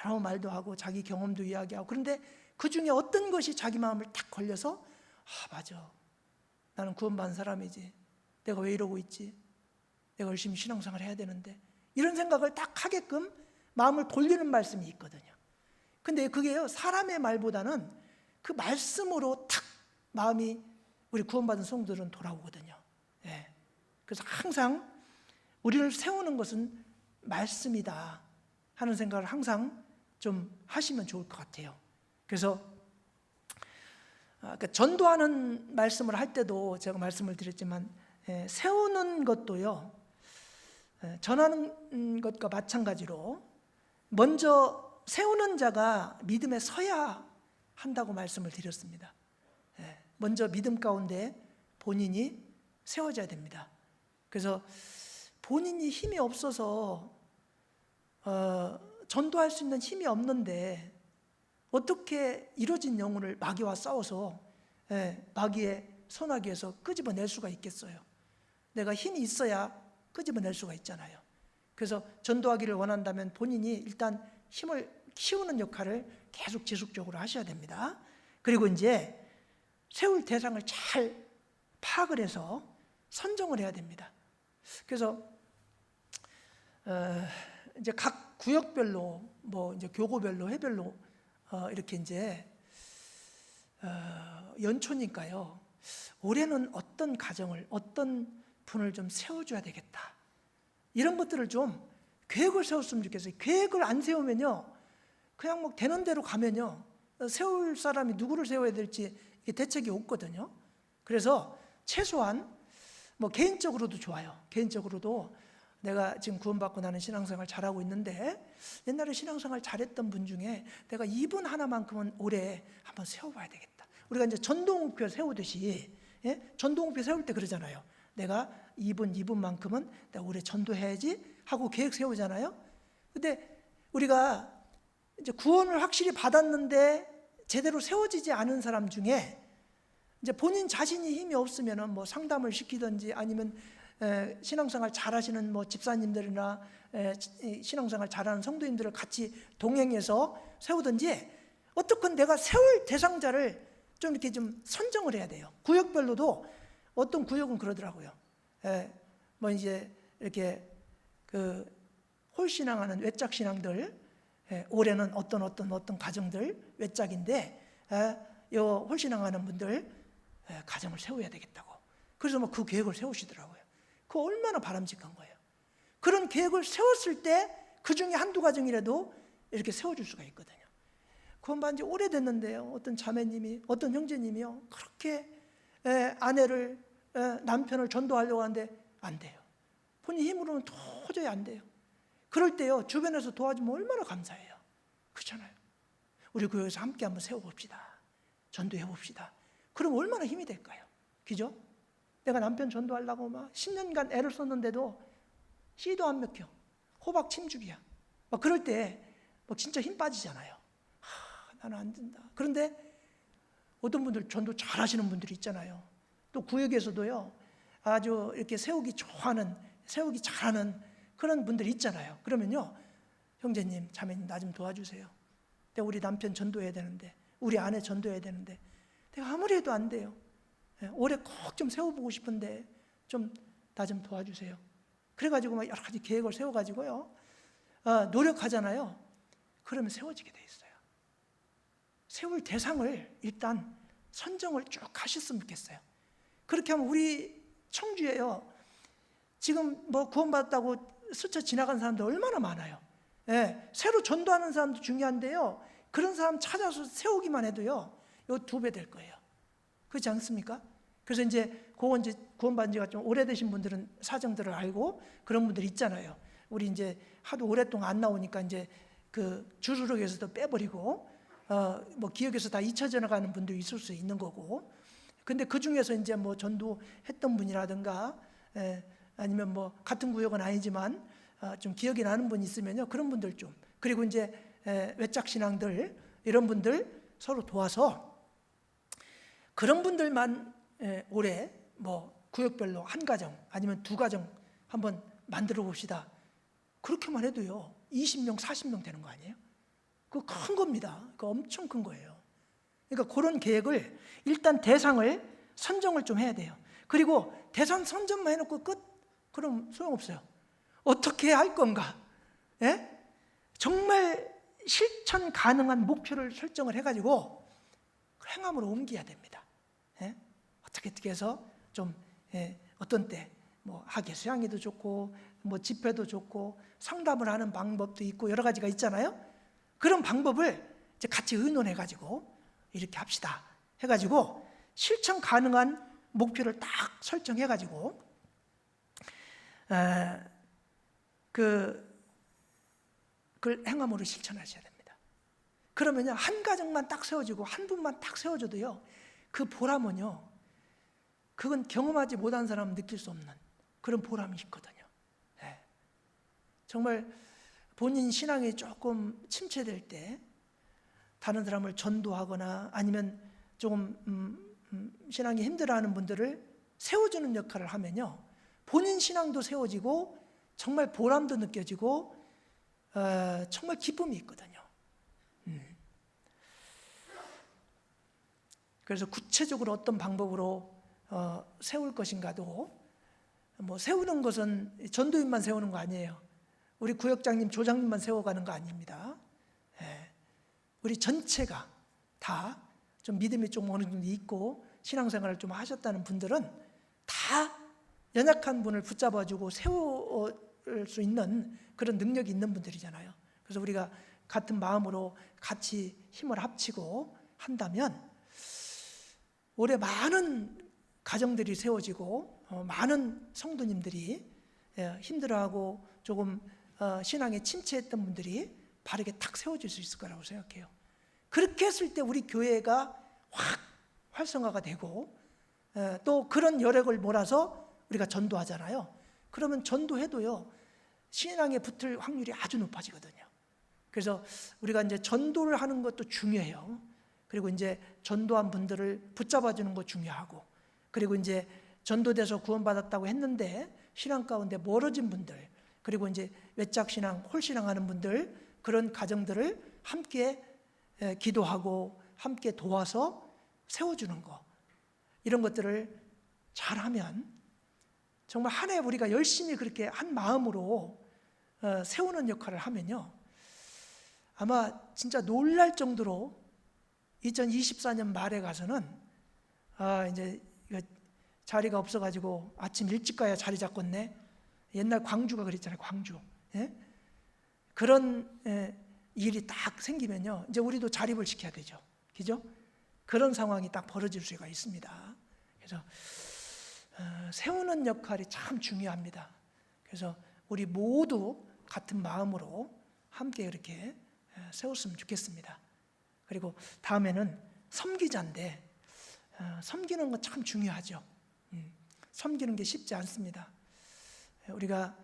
여러 말도 하고 자기 경험도 이야기하고, 그런데 그 중에 어떤 것이 자기 마음을 탁 걸려서 맞아, 나는 구원받은 사람이지, 내가 왜 이러고 있지, 내가 열심히 신앙생활을 해야 되는데, 이런 생각을 딱 하게끔 마음을 돌리는 말씀이 있거든요. 근데 그게요 사람의 말보다는 그 말씀으로 탁 마음이 우리 구원받은 성도들은 돌아오거든요. 그래서 항상 우리를 세우는 것은 말씀이다 하는 생각을 항상 좀 하시면 좋을 것 같아요. 그래서 전도하는 말씀을 할 때도 제가 말씀을 드렸지만 세우는 것도요 전하는 것과 마찬가지로 먼저 세우는 자가 믿음에 서야 한다고 말씀을 드렸습니다. 먼저 믿음 가운데 본인이 세워져야 됩니다. 그래서 본인이 힘이 없어서 전도할 수 있는 힘이 없는데 어떻게 이루어진 영혼을 마귀와 싸워서 마귀의 소나기에서 끄집어낼 수가 있겠어요? 내가 힘이 있어야 끄집어낼 수가 있잖아요. 그래서 전도하기를 원한다면 본인이 일단 힘을 키우는 역할을 계속 지속적으로 하셔야 됩니다. 그리고 이제 세울 대상을 잘 파악을 해서 선정을 해야 됩니다. 그래서 이제 각 구역별로 뭐 이제 교구별로 회별로 이렇게 이제 연초니까요. 올해는 어떤 가정을 어떤 분을 좀 세워줘야 되겠다. 이런 것들을 좀 계획을 세웠으면 좋겠어요. 계획을 안 세우면요, 그냥 뭐 되는 대로 가면요, 세울 사람이 누구를 세워야 될지 이게 대책이 없거든요. 그래서 최소한 뭐 개인적으로도 좋아요. 개인적으로도 내가 지금 구원받고 나는 신앙생활 잘하고 있는데 옛날에 신앙생활 잘했던 분 중에 내가 이분 하나만큼은 올해 한번 세워봐야 되겠다. 우리가 이제 전도목표 세우듯이 전도목표 세울 때 그러잖아요. 내가 이분만큼은 내가 올해 전도해야지 하고 계획 세우잖아요. 근데 우리가 이제 구원을 확실히 받았는데 제대로 세워지지 않은 사람 중에 이제 본인 자신이 힘이 없으면은 뭐 상담을 시키든지 아니면 신앙생활 잘하시는 뭐 집사님들이나 신앙생활 잘하는 성도님들을 같이 동행해서 세우든지 어떻건 내가 세울 대상자를 좀 이렇게 좀 선정을 해야 돼요. 구역별로도 어떤 구역은 그러더라고요. 뭐 이제 이렇게 그 홀신앙하는 외짝 신앙들, 올해는 어떤 가정들 외짝인데 요 홀신앙하는 분들 가정을 세워야 되겠다고. 그래서 뭐 그 계획을 세우시더라고요. 그거 얼마나 바람직한 거예요. 그런 계획을 세웠을 때 그 중에 한두 가정이라도 이렇게 세워줄 수가 있거든요. 구원 받은 지 오래됐는데요, 어떤 자매님이, 어떤 형제님이요, 그렇게 아내를, 남편을 전도하려고 하는데 안 돼요. 본인 힘으로는 도저히 안 돼요. 그럴 때요, 주변에서 도와주면 얼마나 감사해요. 그렇잖아요. 우리 교회에서 함께 한번 세워봅시다. 전도해 봅시다. 그럼 얼마나 힘이 될까요? 그죠? 내가 남편 전도하려고 막 10년간 애를 썼는데도 씨도 안 먹혀. 호박 침죽이야. 막 그럴 때 막 진짜 힘 빠지잖아요. 나는 안 된다. 그런데 어떤 분들 전도 잘하시는 분들이 있잖아요. 또 구역에서도요, 아주 이렇게 세우기 잘하는 그런 분들이 있잖아요. 그러면요, 형제님, 자매님, 나 좀 도와주세요. 내가 우리 남편 전도해야 되는데, 우리 아내 전도해야 되는데, 내가 아무리 해도 안 돼요. 올해 꼭 좀 세워보고 싶은데 좀 나 좀 도와주세요. 그래가지고 막 여러 가지 계획을 세워가지고요, 노력하잖아요. 그러면 세워지게 돼 있어요. 세울 대상을 일단 선정을 쭉 하셨으면 좋겠어요. 그렇게 하면 우리 청주에요, 지금 뭐 구원받았다고 스쳐 지나간 사람들 얼마나 많아요. 새로 전도하는 사람도 중요한데요, 그런 사람 찾아서 세우기만 해도요, 요 2배 될 거예요. 그렇지 않습니까? 그래서 이제 구원받은 지가 좀 오래되신 분들은 사정들을 알고 그런 분들이 있잖아요. 우리 이제 하도 오랫동안 안 나오니까 이제 그 주소록에서도 빼버리고 뭐 기억에서 다 잊혀져 나가는 분도 있을 수 있는 거고. 근데 그 중에서 이제 뭐 전도했던 분이라든가 아니면 뭐 같은 구역은 아니지만 좀 기억이 나는 분 있으면요, 그런 분들 좀, 그리고 이제 외짝 신앙들 이런 분들 서로 도와서 그런 분들만 올해 뭐 구역별로 한 가정 아니면 2가정 한번 만들어 봅시다. 그렇게만 해도요 20명 40명 되는 거 아니에요? 그거 큰 겁니다. 그거 엄청 큰 거예요. 그러니까 그런 계획을 일단 대상을 선정을 좀 해야 돼요. 그리고 대상 선정만 해놓고 끝? 그럼 소용없어요. 어떻게 할 건가? 정말 실천 가능한 목표를 설정을 해가지고 행함으로 옮겨야 됩니다. 어떻게 해서 좀 어떤 때 뭐 학예 수양회도 좋고 뭐 집회도 좋고 상담을 하는 방법도 있고 여러 가지가 있잖아요. 그런 방법을 이제 같이 의논해가지고 이렇게 합시다 해가지고 실천 가능한 목표를 딱 설정해가지고 그걸 행함으로 실천하셔야 됩니다. 그러면요, 한 가정만 딱 세워지고 한 분만 딱 세워줘도요, 그 보람은요, 그건 경험하지 못한 사람은 느낄 수 없는 그런 보람이 있거든요. 정말 본인 신앙이 조금 침체될 때 다른 사람을 전도하거나 아니면 조금 신앙이 힘들어하는 분들을 세워주는 역할을 하면요, 본인 신앙도 세워지고 정말 보람도 느껴지고 정말 기쁨이 있거든요. 그래서 구체적으로 어떤 방법으로 세울 것인가도, 뭐 세우는 것은 전도인만 세우는 거 아니에요. 우리 구역장님, 조장님만 세워가는 거 아닙니다. 우리 전체가 다 좀 믿음이 좀 어느 정도 있고 신앙생활을 좀 하셨다는 분들은 다 연약한 분을 붙잡아주고 세울 수 있는 그런 능력이 있는 분들이잖아요. 그래서 우리가 같은 마음으로 같이 힘을 합치고 한다면 올해 많은 가정들이 세워지고 많은 성도님들이 힘들어하고 조금 신앙에 침체했던 분들이 바르게 탁 세워질 수 있을 거라고 생각해요. 그렇게 했을 때 우리 교회가 확 활성화가 되고 또 그런 여력을 몰아서 우리가 전도하잖아요. 그러면 전도해도요, 신앙에 붙을 확률이 아주 높아지거든요. 그래서 우리가 이제 전도를 하는 것도 중요해요. 그리고 이제 전도한 분들을 붙잡아주는 거 중요하고, 그리고 이제 전도돼서 구원받았다고 했는데 신앙 가운데 멀어진 분들, 그리고 이제 외짝 신앙, 홀신앙 하는 분들, 그런 가정들을 함께 기도하고 함께 도와서 세워주는 거, 이런 것들을 잘하면 정말 한 해 우리가 열심히 그렇게 한 마음으로 세우는 역할을 하면요, 아마 진짜 놀랄 정도로 2024년 말에 가서는 이제 자리가 없어가지고 아침 일찍 가야 자리 잡겠네. 옛날 광주가 그랬잖아요. 광주. 예? 그런 일이 딱 생기면요, 이제 우리도 자립을 시켜야 되죠. 그죠? 그런 상황이 딱 벌어질 수가 있습니다. 그래서 세우는 역할이 참 중요합니다. 그래서 우리 모두 같은 마음으로 함께 이렇게 세웠으면 좋겠습니다. 그리고 다음에는 섬기자인데, 섬기는 거 참 중요하죠. 섬기는 게 쉽지 않습니다. 우리가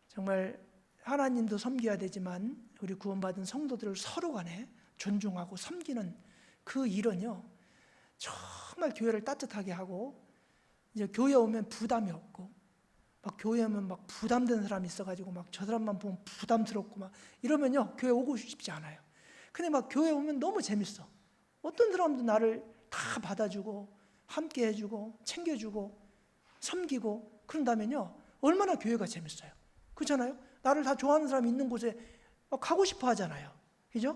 정말 하나님도 섬겨야 되지만 우리 구원받은 성도들을 서로 간에 존중하고 섬기는 그 일은요, 정말 교회를 따뜻하게 하고, 이제 교회 오면 부담이 없고, 막 교회 오면 막 부담되는 사람이 있어가지고 막 저 사람만 보면 부담스럽고 막 이러면요, 교회 오고 싶지 않아요. 근데 막 교회 오면 너무 재밌어. 어떤 사람도 나를 다 받아주고 함께 해주고 챙겨주고 섬기고 그런다면요, 얼마나 교회가 재밌어요. 그렇잖아요? 나를 다 좋아하는 사람이 있는 곳에 막 가고 싶어 하잖아요. 그죠?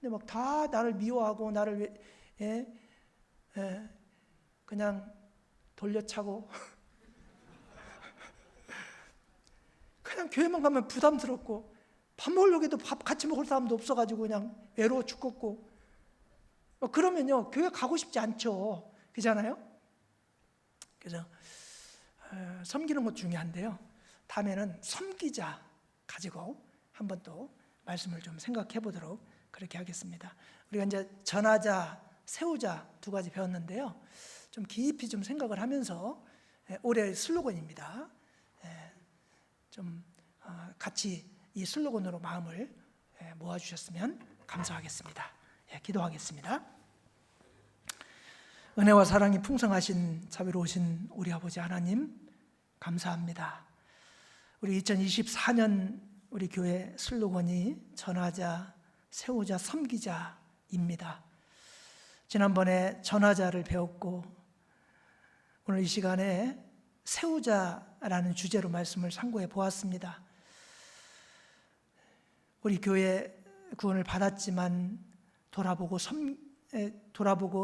근데 막 다 나를 미워하고 나를 그냥 돌려차고 그냥 교회만 가면 부담스럽고, 밥 먹으려고도 밥 같이 먹을 사람도 없어가지고 그냥 외로워 죽겠고, 그러면요, 교회 가고 싶지 않죠. 그렇잖아요? 그래서 섬기는 것 중요한데요, 다음에는 섬기자 가지고 한번 또 말씀을 좀 생각해 보도록 그렇게 하겠습니다. 우리가 이제 전하자, 세우자 두 가지 배웠는데요, 좀 깊이 좀 생각을 하면서 올해의 슬로건입니다. 좀 같이 이 슬로건으로 마음을 모아주셨으면 감사하겠습니다. 기도하겠습니다. 은혜와 사랑이 풍성하신 자비로우신 우리 아버지 하나님, 감사합니다. 우리 2024년 우리 교회 슬로건이 전하자, 세우자, 섬기자입니다. 지난번에 전하자를 배웠고, 오늘 이 시간에 세우자라는 주제로 말씀을 참고해 보았습니다. 우리 교회 구원을 받았지만 돌아보고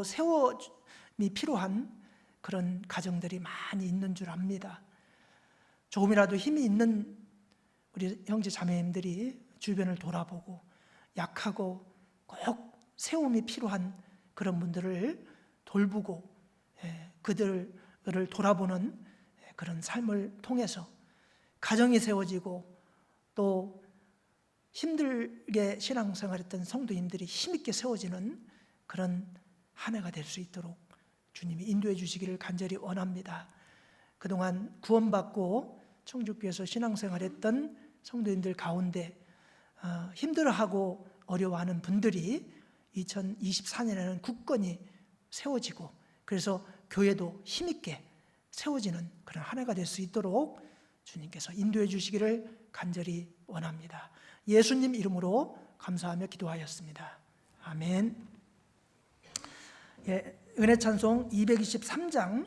세움이 필요한 그런 가정들이 많이 있는 줄 압니다. 조금이라도 힘이 있는 우리 형제 자매님들이 주변을 돌아보고 약하고 꼭 세움이 필요한 그런 분들을 돌보고 그들을 돌아보는 그런 삶을 통해서 가정이 세워지고, 또 힘들게 신앙생활했던 성도님들이 힘있게 세워지는 그런 한 해가 될 수 있도록 주님이 인도해 주시기를 간절히 원합니다. 그동안 구원받고 청주교회에서 신앙생활했던 성도님들 가운데 힘들어하고 어려워하는 분들이 2024년에는 굳건히 세워지고, 그래서 교회도 힘있게 세워지는 그런 한 해가 될 수 있도록 주님께서 인도해 주시기를 간절히 원합니다. 예수님 이름으로 감사하며 기도하였습니다. 아멘. 은혜 찬송 223장